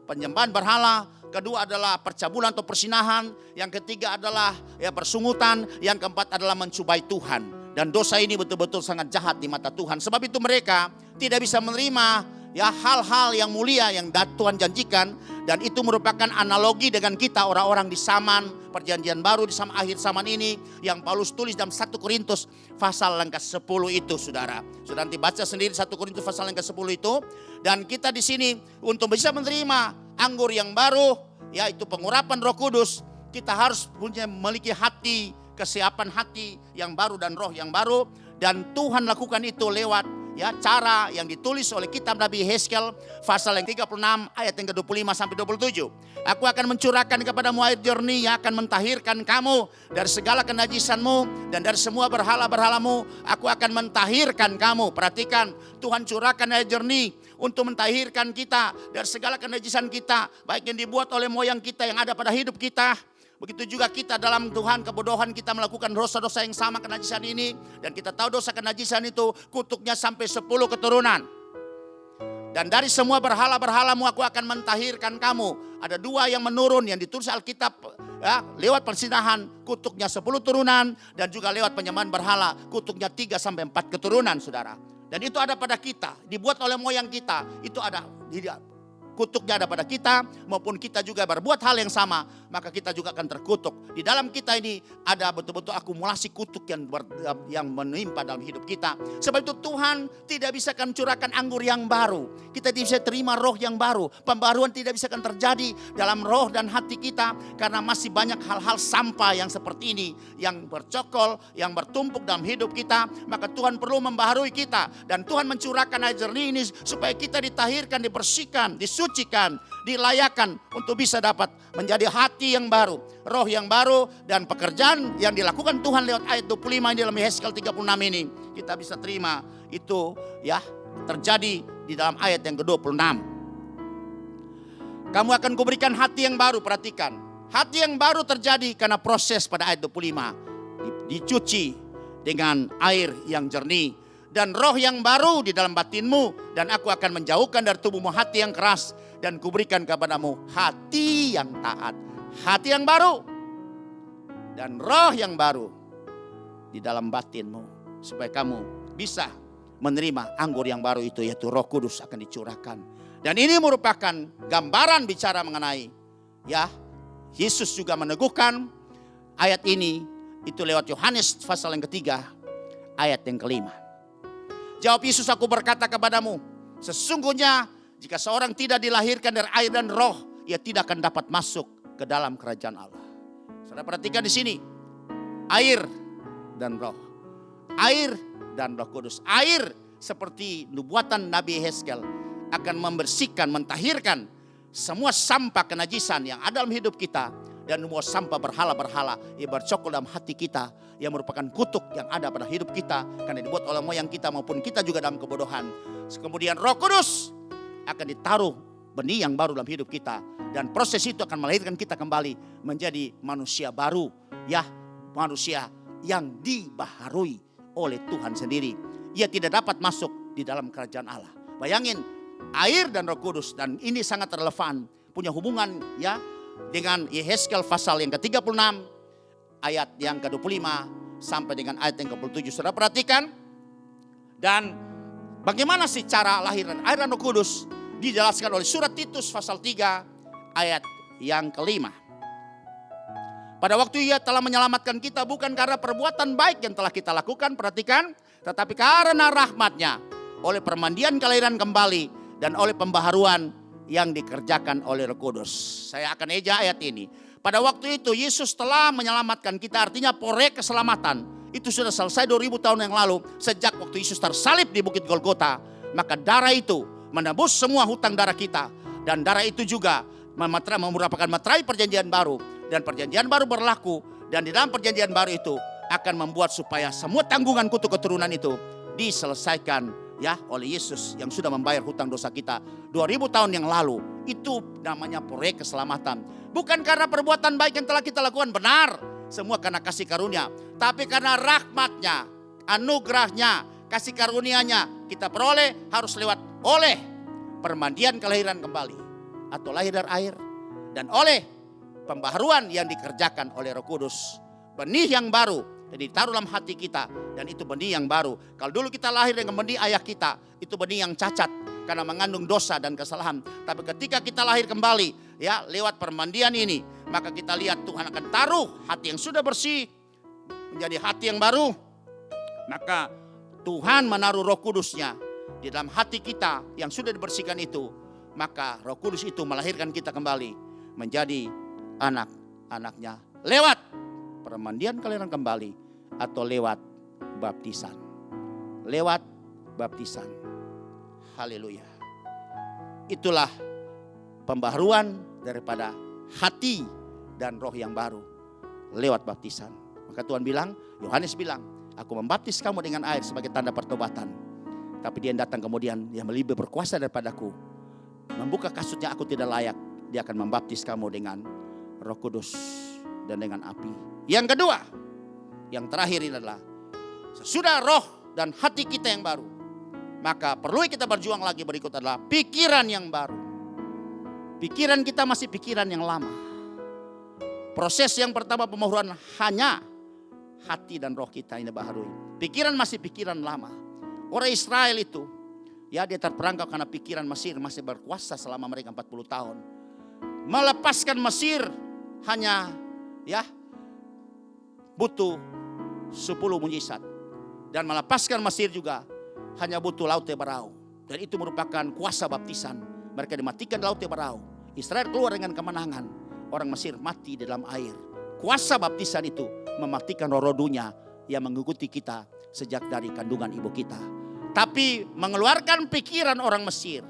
penyembahan berhala, kedua adalah percabulan atau persinahan, yang ketiga adalah persungutan, yang keempat adalah mencubai Tuhan. Dan dosa ini betul-betul sangat jahat di mata Tuhan. Sebab itu mereka tidak bisa menerima hal-hal yang mulia yang Tuhan janjikan. Dan itu merupakan analogi dengan kita orang-orang di zaman perjanjian baru, di zaman akhir zaman ini, yang Paulus tulis dalam 1 Korintus pasal yang ke-10 itu, saudara. Sudah nanti baca sendiri 1 Korintus pasal yang ke-10 itu. Dan kita di sini untuk bisa menerima anggur yang baru, yaitu pengurapan Roh Kudus, kita harus memiliki hati, kesiapan hati yang baru dan roh yang baru. Dan Tuhan lakukan itu lewat cara yang ditulis oleh kitab Nabi Yehezkel pasal yang 36 ayat yang ke-25 sampai 27. Aku akan mencurahkan kepadamu air jernih yang akan mentahirkan kamu dari segala kenajisanmu dan dari semua berhala-berhalamu. Aku akan mentahirkan kamu. Perhatikan, Tuhan curahkan air jernih untuk mentahirkan kita dari segala kenajisan kita, baik yang dibuat oleh moyang kita yang ada pada hidup kita. Begitu juga kita dalam Tuhan kebodohan kita melakukan dosa-dosa yang sama kenajisan ini. Dan kita tahu dosa kenajisan itu kutuknya sampai 10 keturunan. Dan dari semua berhala-berhalamu aku akan mentahirkan kamu. Ada 2 yang menurun yang ditulis Alkitab ya, lewat persinahan kutuknya 10 turunan, dan juga lewat penyembahan berhala kutuknya 3-4 keturunan, saudara. Dan itu ada pada kita, dibuat oleh moyang kita, itu ada kutuknya ada pada kita, maupun kita juga berbuat hal yang sama, maka kita juga akan terkutuk. Di dalam kita ini ada betul-betul akumulasi kutuk yang menimpa dalam hidup kita. Sebab itu Tuhan tidak bisa akan curahkan anggur yang baru. Kita tidak bisa terima roh yang baru. Pembaruan tidak bisa akan terjadi dalam roh dan hati kita, karena masih banyak hal-hal sampah yang seperti ini, yang bercokol, yang bertumpuk dalam hidup kita. Maka Tuhan perlu membaharui kita, dan Tuhan mencurahkan air jernih ini supaya kita ditahirkan, dibersihkan, disucikan, dilayakan untuk bisa dapat menjadi hati yang baru, roh yang baru, dan pekerjaan yang dilakukan Tuhan lewat ayat 25 di dalam Yehezkiel 36 ini kita bisa terima itu ya terjadi di dalam ayat yang ke-26. Kamu akan kuberikan hati yang baru. Perhatikan, hati yang baru terjadi karena proses pada ayat 25, dicuci dengan air yang jernih, dan roh yang baru di dalam batinmu, dan aku akan menjauhkan dari tubuhmu hati yang keras, dan kuberikan kepadamu hati yang taat. Hati yang baru dan roh yang baru di dalam batinmu, supaya kamu bisa menerima anggur yang baru itu, yaitu Roh Kudus akan dicurahkan. Dan ini merupakan gambaran bicara mengenai ya, Yesus juga meneguhkan ayat ini itu lewat Yohanes pasal yang ketiga ayat yang kelima. Jawab Yesus, aku berkata kepadamu, sesungguhnya jika seorang tidak dilahirkan dari air dan roh, ia tidak akan dapat masuk ke dalam kerajaan Allah. Saudara perhatikan di sini, air dan roh, air dan Roh Kudus. Air seperti nubuatan Nabi Yehezkiel akan membersihkan, mentahirkan semua sampah kenajisan yang ada dalam hidup kita, dan semua sampah berhala-berhala yang bercokol dalam hati kita, yang merupakan kutuk yang ada pada hidup kita karena dibuat oleh moyang kita maupun kita juga dalam kebodohan. Kemudian Roh Kudus akan ditaruh benih yang baru dalam hidup kita, dan proses itu akan melahirkan kita kembali menjadi manusia baru, ya, manusia yang dibaharui oleh Tuhan sendiri. Ia tidak dapat masuk di dalam kerajaan Allah. Bayangin, air dan Roh Kudus, dan ini sangat relevan, punya hubungan ya dengan Yehezkiel pasal yang ke-36 ayat yang ke-25 sampai dengan ayat yang ke-27. Saudara perhatikan, dan bagaimana sih cara lahir air dan Roh Kudus dijelaskan oleh surat Titus pasal 3 ayat yang ke-5. Pada waktu ia telah menyelamatkan kita bukan karena perbuatan baik yang telah kita lakukan, perhatikan, tetapi karena rahmat-Nya, oleh permandian kelahiran kembali dan oleh pembaharuan yang dikerjakan oleh Roh Kudus. Saya akan eja ayat ini. Pada waktu itu Yesus telah menyelamatkan kita, artinya proyek keselamatan itu sudah selesai 2000 tahun yang lalu, sejak waktu Yesus tersalib di Bukit Golgota. Maka darah itu menebus semua hutang darah kita, dan darah itu juga merupakan materai perjanjian baru, dan perjanjian baru berlaku, dan di dalam perjanjian baru itu akan membuat supaya semua tanggungan kutuk keturunan itu diselesaikan ya oleh Yesus yang sudah membayar hutang dosa kita 2000 tahun yang lalu. Itu namanya proyek keselamatan. Bukan karena perbuatan baik yang telah kita lakukan, benar, semua karena kasih karunia, tapi karena rahmat-Nya, anugerah-Nya, kasih karunia-Nya kita peroleh harus lewat oleh permandian kelahiran kembali atau lahir dari air, dan oleh pembaharuan yang dikerjakan oleh Roh Kudus. Benih yang baru ditaruh dalam hati kita, dan itu benih yang baru. Kalau dulu kita lahir dengan benih ayah kita, itu benih yang cacat karena mengandung dosa dan kesalahan. Tapi ketika kita lahir kembali ya lewat permandian ini, maka kita lihat Tuhan akan taruh hati yang sudah bersih menjadi hati yang baru. Maka Tuhan menaruh Roh Kudus-Nya di dalam hati kita yang sudah dibersihkan itu. Maka Roh Kudus itu melahirkan kita kembali menjadi anak-anak-Nya lewat permandian kelahiran kembali atau lewat baptisan. Lewat baptisan. Haleluya. Itulah pembaharuan daripada hati dan roh yang baru lewat baptisan. Maka Tuhan bilang, Yohanes bilang, aku membaptis kamu dengan air sebagai tanda pertobatan. Tapi dia yang datang kemudian yang lebih berkuasa daripadaku, membuka kasutnya aku tidak layak. Dia akan membaptis kamu dengan Roh Kudus dan dengan api. Yang kedua, yang terakhir ini adalah sesudah roh dan hati kita yang baru, maka perlu kita berjuang lagi. Berikut adalah pikiran yang baru. Pikiran kita masih pikiran yang lama. Proses yang pertama pembaharuan hanya hati dan roh kita ini baharui. Pikiran masih pikiran lama. Orang Israel itu, ya dia terperangkap karena pikiran Mesir masih berkuasa selama mereka 40 tahun. Melepaskan Mesir hanya ya butuh 10 mujizat. Dan melepaskan Mesir juga hanya butuh Laut Teberau. Dan itu merupakan kuasa baptisan. Mereka dimatikan di Laut Teberau. Israel keluar dengan kemenangan. Orang Mesir mati di dalam air. Kuasa baptisan itu mematikan roh dunia yang mengikuti kita sejak dari kandungan ibu kita. Tapi mengeluarkan pikiran orang Mesir.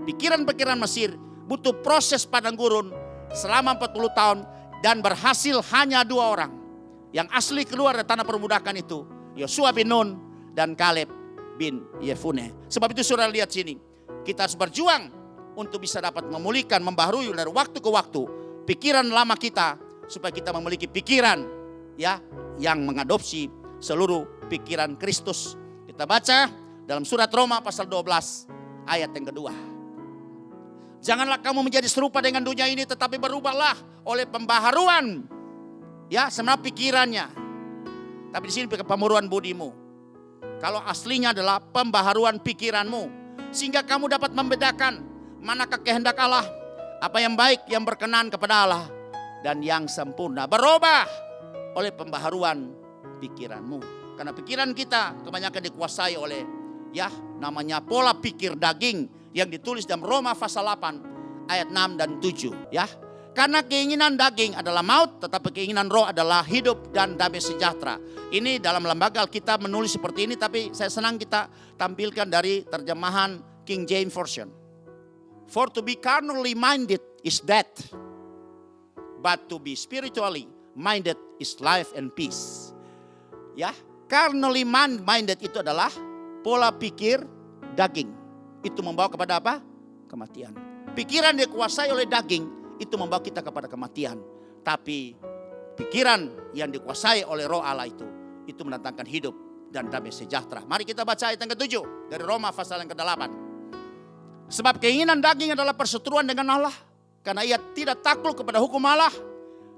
Pikiran-pikiran Mesir butuh proses padang gurun selama 40 tahun. Dan berhasil hanya 2 orang. Yang asli keluar dari tanah perbudakan itu. Yosua bin Nun dan Kaleb bin Yefune. Sebab itu saudara lihat sini. Kita harus berjuang untuk bisa dapat memulihkan, membaharui dari waktu ke waktu pikiran lama kita. Supaya kita memiliki pikiran ya yang mengadopsi seluruh pikiran Kristus. Kita baca dalam surat Roma pasal 12 ayat yang kedua. Janganlah kamu menjadi serupa dengan dunia ini, tetapi berubahlah oleh pembaharuan ya sebenarnya pikirannya. Tapi di sini pembaharuan budimu. Kalau aslinya adalah pembaharuan pikiranmu, sehingga kamu dapat membedakan manakah kehendak Allah, apa yang baik, yang berkenan kepada Allah, dan yang sempurna. Berubah oleh pembaharuan pikiranmu. Karena pikiran kita kebanyakan dikuasai oleh ya namanya pola pikir daging yang ditulis dalam Roma pasal 8 ayat 6 dan 7 ya. Karena keinginan daging adalah maut, tetapi keinginan roh adalah hidup dan damai sejahtera. Ini dalam lembaga Alkitab menulis seperti ini, tapi saya senang kita tampilkan dari terjemahan King James Version. For to be carnally minded is death, but to be spiritually minded is life and peace. Ya, carnally minded itu adalah pola pikir daging. Itu membawa kepada apa? Kematian. Pikiran dikuasai oleh daging itu membawa kita kepada kematian. Tapi pikiran yang dikuasai oleh roh Allah itu mendatangkan hidup dan damai sejahtera. Mari kita baca ayat yang ke-7 dari Roma pasal yang ke-8. Sebab keinginan daging adalah perseteruan dengan Allah, karena ia tidak takluk kepada hukum Allah.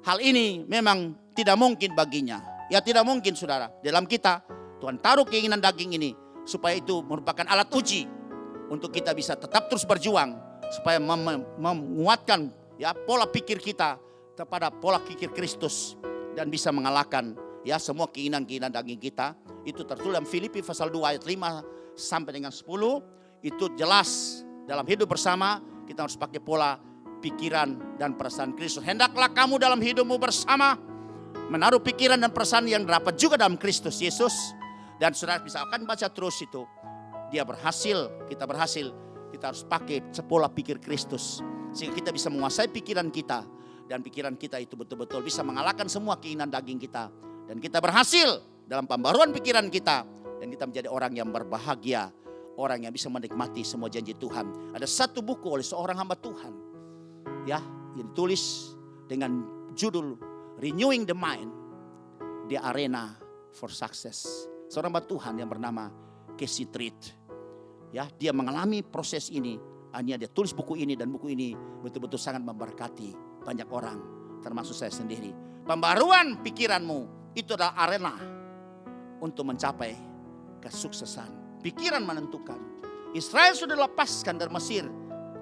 Hal ini memang tidak mungkin baginya. Ya tidak mungkin saudara. Dalam kita Tuhan taruh keinginan daging ini supaya itu merupakan alat uji untuk kita bisa tetap terus berjuang supaya menguatkan ya pola pikir kita kepada pola pikir Kristus dan bisa mengalahkan ya semua keinginan-keinginan daging kita. Itu tertulis dalam Filipi pasal 2 ayat 5 sampai dengan 10. Itu jelas dalam hidup bersama kita harus pakai pola pikiran dan perasaan Kristus. Hendaklah kamu dalam hidupmu bersama menaruh pikiran dan perasaan yang dapat juga dalam Kristus Yesus. Dan saudara bisa akan baca terus itu. Dia berhasil, kita berhasil. Kita harus pakai pola pikir Kristus. Sehingga kita bisa menguasai pikiran kita. Dan pikiran kita itu betul-betul bisa mengalahkan semua keinginan daging kita. Dan kita berhasil dalam pembaruan pikiran kita. Dan kita menjadi orang yang berbahagia. Orang yang bisa menikmati semua janji Tuhan. Ada satu buku oleh seorang hamba Tuhan. Ya, yang ditulis dengan judul Renewing the Mind. The Arena for Success. Seorang hamba Tuhan yang bernama Casey Treat. Ya, dia mengalami proses ini. Hanya dia tulis buku ini dan buku ini betul-betul sangat memberkati banyak orang, termasuk saya sendiri. Pembaruan pikiranmu itu adalah arena untuk mencapai kesuksesan. Pikiran menentukan. Israel sudah lepaskan dari Mesir.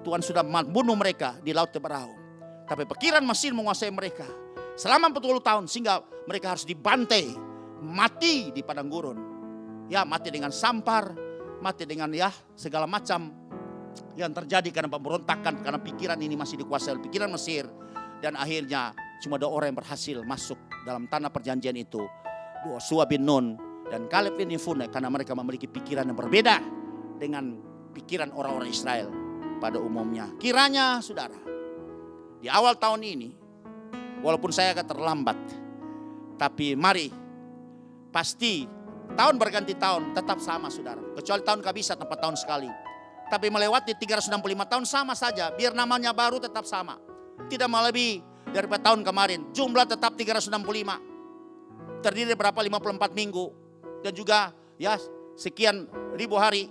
Tuhan sudah membunuh mereka di Laut Teberau. Tapi pikiran Mesir menguasai mereka selama 40 tahun sehingga mereka harus dibantai, mati di padang gurun. Ya, mati dengan sampar, mati dengan ya segala macam yang terjadi karena pemberontakan, karena pikiran ini masih dikuasai oleh pikiran Mesir. Dan akhirnya cuma 2 orang yang berhasil masuk dalam tanah perjanjian itu, Yosua bin Nun dan Kaleb bin Yefune, karena mereka memiliki pikiran yang berbeda dengan pikiran orang-orang Israel pada umumnya. Kiranya saudara, di awal tahun ini, walaupun saya agak terlambat, tapi mari, pasti tahun berganti tahun tetap sama saudara. Kecuali tahun kabisat 4 tahun sekali. Tapi melewati 365 tahun sama saja. Biar namanya baru tetap sama. Tidak melebihi daripada tahun kemarin. Jumlah tetap 365. Terdiri berapa 54 minggu. Dan juga ya sekian ribu hari.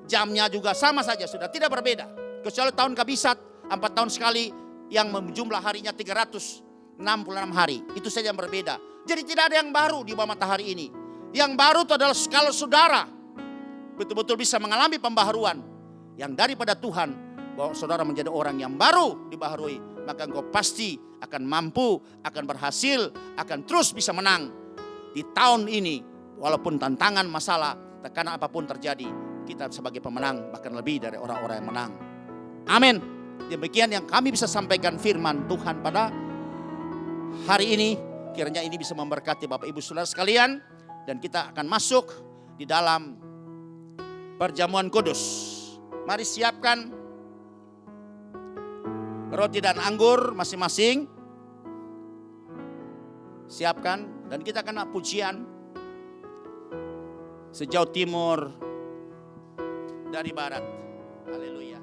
Jamnya juga sama saja sudah. Tidak berbeda. Kecuali tahun kabisat 4 tahun sekali. Yang jumlah harinya 365 66 hari. Itu saja yang berbeda. Jadi tidak ada yang baru di bawah matahari ini. Yang baru itu adalah kalau saudara betul-betul bisa mengalami pembaharuan yang daripada Tuhan, bahwa saudara menjadi orang yang baru dibaharui, maka engkau pasti akan mampu, akan berhasil, akan terus bisa menang di tahun ini. Walaupun tantangan, masalah, tekanan apapun terjadi, kita sebagai pemenang bahkan lebih dari orang-orang yang menang. Amin. Demikian yang kami bisa sampaikan firman Tuhan pada hari ini. Kiranya ini bisa memberkati Bapak Ibu Saudara sekalian. Dan kita akan masuk di dalam perjamuan kudus. Mari siapkan roti dan anggur masing-masing. Siapkan. Dan kita akan pujian sejauh timur dari barat. Haleluya.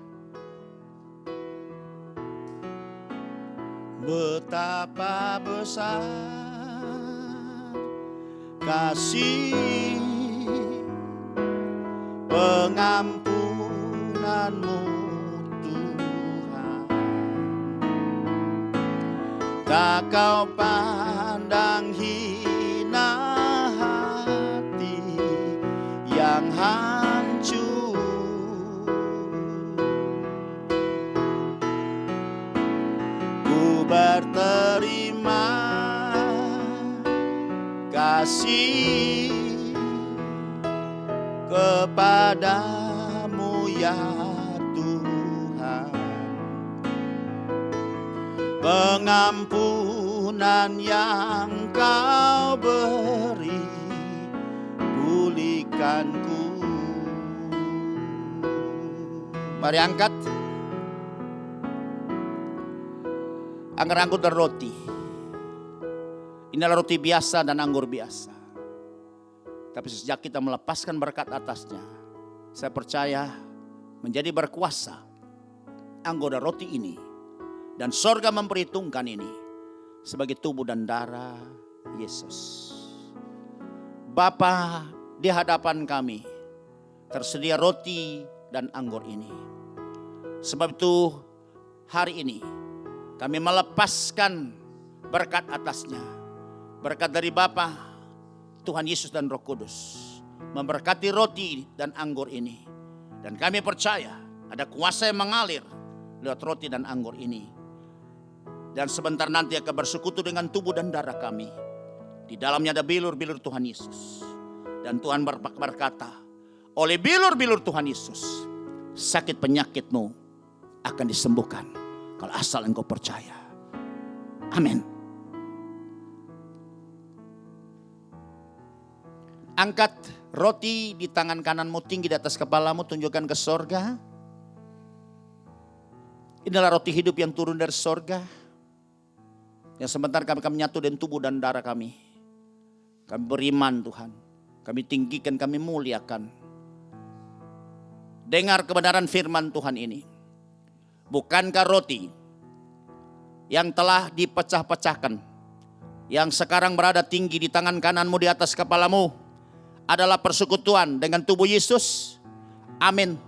Betapa besar kasih pengampunanmu Tuhan, tak kau pandang hina hati yang hancur. Ku berterima kasih kepadamu ya Tuhan, pengampunan yang kau beri, pulihkanku. Mari angkat anggur dan roti. Inilah roti biasa dan anggur biasa. Tapi sejak kita melepaskan berkat atasnya, saya percaya menjadi berkuasa anggur dan roti ini. Dan sorga memperhitungkan ini sebagai tubuh dan darah Yesus. Bapa, di hadapan kami tersedia roti dan anggur ini. Sebab itu hari ini kami melepaskan berkat atasnya. Berkat dari Bapa, Tuhan Yesus dan Roh Kudus memberkati roti dan anggur ini. Dan kami percaya ada kuasa yang mengalir lewat roti dan anggur ini. Dan sebentar nanti akan bersekutu dengan tubuh dan darah kami. Di dalamnya ada bilur-bilur Tuhan Yesus. Dan Tuhan berkata, oleh bilur-bilur Tuhan Yesus, sakit penyakitmu akan disembuhkan. Kalau asal engkau percaya. Amin. Angkat roti di tangan kananmu tinggi di atas kepalamu, tunjukkan ke sorga. Inilah roti hidup yang turun dari sorga. Yang sebentar kami nyatu dengan tubuh dan darah kami. Kami beriman Tuhan. Kami tinggikan, kami muliakan. Dengar kebenaran firman Tuhan ini. Bukankah roti yang telah dipecah-pecahkan, yang sekarang berada tinggi di tangan kananmu di atas kepalamu, adalah persekutuan dengan tubuh Yesus? Amin.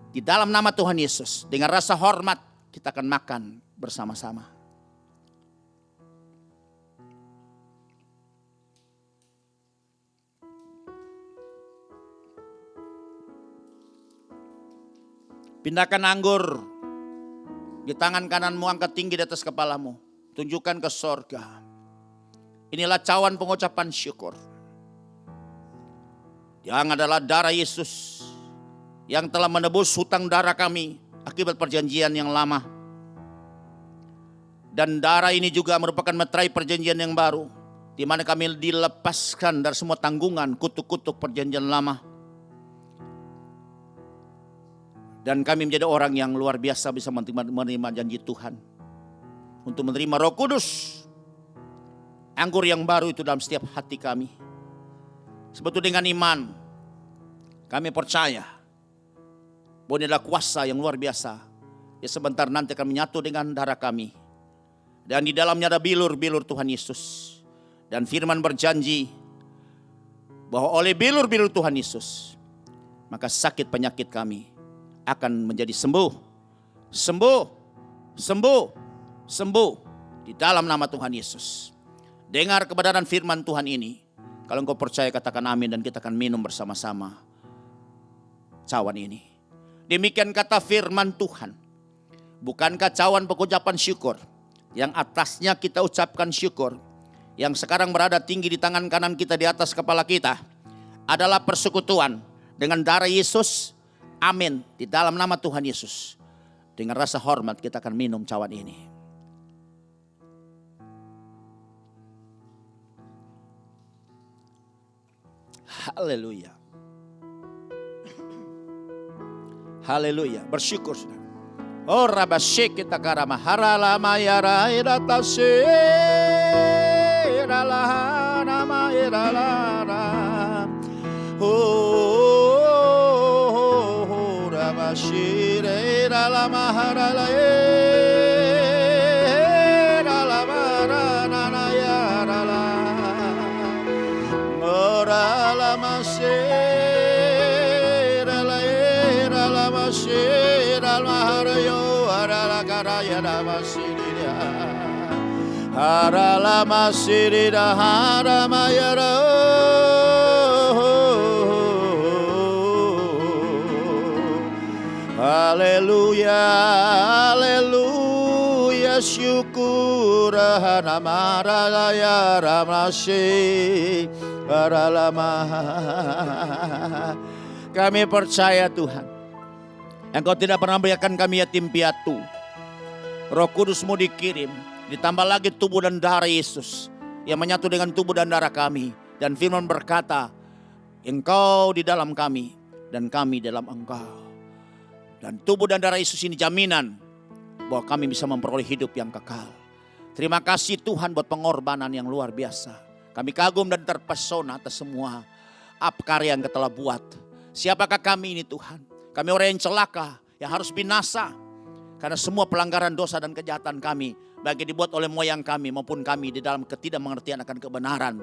Di dalam nama Tuhan Yesus, dengan rasa hormat kita akan makan bersama-sama. Pindahkan anggur di tangan kananmu, angkat tinggi di atas kepalamu. Tunjukkan ke sorga. Inilah cawan pengucapan syukur. Yang adalah darah Yesus yang telah menebus hutang darah kami akibat perjanjian yang lama. Dan darah ini juga merupakan meterai perjanjian yang baru, di mana kami dilepaskan dari semua tanggungan kutuk-kutuk perjanjian lama. Dan kami menjadi orang yang luar biasa bisa menerima janji Tuhan. Untuk menerima Roh Kudus. Anggur yang baru itu dalam setiap hati kami. Sebab itu dengan iman kami percaya bahwa ini adalah kuasa yang luar biasa. Ya sebentar nanti akan menyatu dengan darah kami. Dan di dalamnya ada bilur-bilur Tuhan Yesus. Dan firman berjanji bahwa oleh bilur-bilur Tuhan Yesus, maka sakit penyakit kami akan menjadi sembuh. Sembuh. Sembuh. Sembuh. Di dalam nama Tuhan Yesus. Dengar kebenaran firman Tuhan ini. Kalau engkau percaya katakan amin dan kita akan minum bersama-sama cawan ini. Demikian kata firman Tuhan. Bukankah cawan pengucapan syukur yang atasnya kita ucapkan syukur, yang sekarang berada tinggi di tangan kanan kita di atas kepala kita, adalah persekutuan dengan darah Yesus. Amin. Di dalam nama Tuhan Yesus. Dengan rasa hormat kita akan minum cawan ini. Haleluya. Haleluya. Bersyukur saudara. Oh rabasyik kita karama haralama yara iratase iralah nama iralah. Oh rabasyik iralah maharala iralah marana yarala orala masir la iralah masir al maharayo arala karaya ramasirida harala masirida haramayara. Haleluya, haleluya, syukur hanamaraya ramasi haralama. Kami percaya Tuhan, Engkau tidak pernah membiarkan kami yatim piatu. Roh Kudus-Mu dikirim, ditambah lagi tubuh dan darah Yesus yang menyatu dengan tubuh dan darah kami. Dan firman berkata, Engkau di dalam kami dan kami dalam Engkau. Dan tubuh dan darah Yesus ini jaminan bahwa kami bisa memperoleh hidup yang kekal. Terima kasih Tuhan buat pengorbanan yang luar biasa. Kami kagum dan terpesona atas semua karya yang Kau telah buat. Siapakah kami ini Tuhan? Kami orang yang celaka, yang harus binasa. Karena semua pelanggaran dosa dan kejahatan kami, baik yang dibuat oleh moyang kami maupun kami di dalam ketidakmengertian akan kebenaran.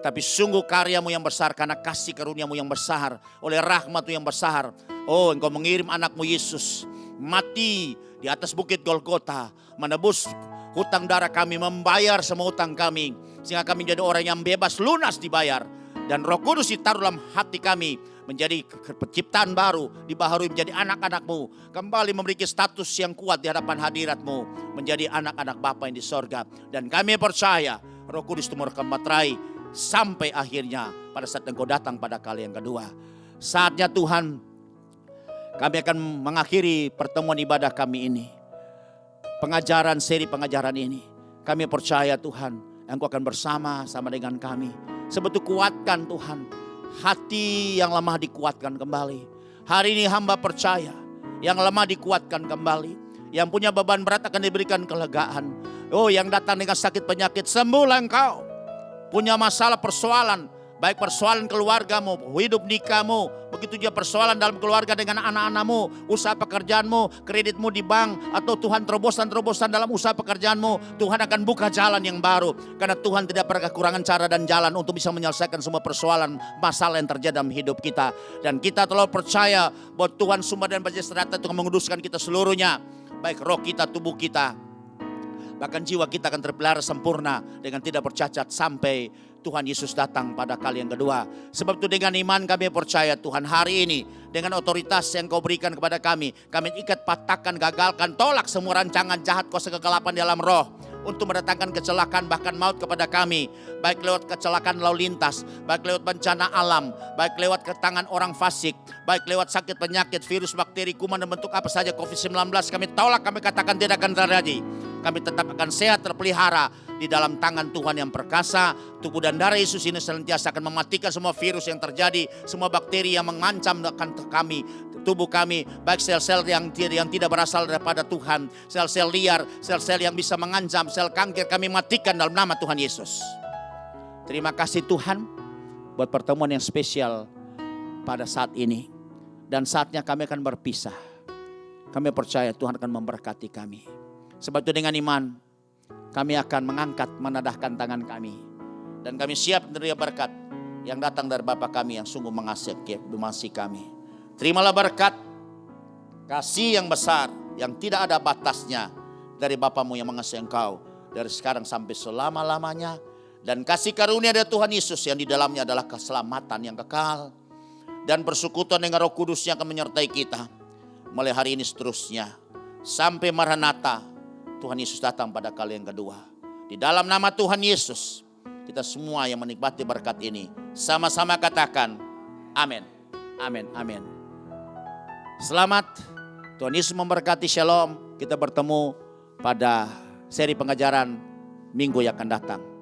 Tapi sungguh karya-Mu yang besar, karena kasih karunia-Mu yang besar, oleh rahmat-Mu yang besar. Oh, Engkau mengirim anak-Mu Yesus mati di atas bukit Golgota, menebus hutang darah kami, membayar semua hutang kami, sehingga kami menjadi orang yang bebas, lunas dibayar. Dan Roh Kudus ditaruh dalam hati kami, menjadi penciptaan baru, dibaharui menjadi anak-anak-Mu, kembali memiliki status yang kuat di hadapan hadirat-Mu, menjadi anak-anak Bapa yang di sorga. Dan kami percaya Roh Kudus itu merekam materai sampai akhirnya pada saat Engkau datang pada kali yang kedua. Saatnya Tuhan, kami akan mengakhiri pertemuan ibadah kami ini, seri pengajaran ini. Kami percaya Tuhan, Engkau akan bersama-sama dengan kami. Sebab itu kuatkan Tuhan, hati yang lemah dikuatkan kembali. Hari ini hamba percaya, yang lemah dikuatkan kembali. Yang punya beban berat akan diberikan kelegaan. Oh, yang datang dengan sakit penyakit, sembuhlah engkau. Punya masalah persoalan, baik persoalan keluargamu, hidup nikahmu, begitu juga persoalan dalam keluarga dengan anak-anakmu, usaha pekerjaanmu, kreditmu di bank, atau Tuhan terobosan-terobosan dalam usaha pekerjaanmu. Tuhan akan buka jalan yang baru, karena Tuhan tidak pernah kekurangan cara dan jalan untuk bisa menyelesaikan semua persoalan, masalah yang terjadi dalam hidup kita. Dan kita telah percaya bahwa Tuhan sumber dan bajak serata Tuhan menguduskan kita seluruhnya, baik roh kita, tubuh kita, bahkan jiwa kita akan terpelihara sempurna dengan tidak bercacat sampai Tuhan Yesus datang pada kali yang kedua. Sebab itu dengan iman kami percaya Tuhan, hari ini dengan otoritas yang Kau berikan kepada kami ikat, patahkan, gagalkan, tolak semua rancangan jahat, kuasa kegelapan dalam roh untuk mendatangkan kecelakaan bahkan maut kepada kami, baik lewat kecelakaan lalu lintas, baik lewat bencana alam, baik lewat ketangan orang fasik, baik lewat sakit penyakit, virus, bakteri, kuman dan bentuk apa saja COVID-19, kami tolak, kami katakan tidak akan terjadi. Kami tetap akan sehat, terpelihara di dalam tangan Tuhan yang perkasa. Tubuh dan darah Yesus ini senantiasa akan mematikan semua virus yang terjadi, semua bakteri yang mengancam akan kami, tubuh kami, baik sel-sel yang tidak berasal daripada Tuhan, sel-sel liar, sel-sel yang bisa mengancam, sel kanker, kami matikan dalam nama Tuhan Yesus. Terima kasih Tuhan buat pertemuan yang spesial pada saat ini. Dan saatnya kami akan berpisah. Kami percaya Tuhan akan memberkati kami. Sebab itu dengan iman kami akan mengangkat, menadahkan tangan kami. Dan kami siap menerima berkat yang datang dari Bapa kami yang sungguh mengasihi kami. Terimalah berkat, kasih yang besar, yang tidak ada batasnya dari Bapamu yang mengasihi engkau. dari sekarang sampai selama-lamanya. Dan kasih karunia dari Tuhan Yesus yang di dalamnya adalah keselamatan yang kekal. Dan persekutuan dengan Roh Kudus yang akan menyertai kita mulai hari ini seterusnya. Sampai Maranatha, Tuhan Yesus datang pada kali yang kedua. Di dalam nama Tuhan Yesus, kita semua yang menikmati berkat ini sama-sama katakan amin, amin, amin. Selamat, Tuhan Yesus memberkati. Shalom. Kita bertemu pada seri pengajaran minggu yang akan datang.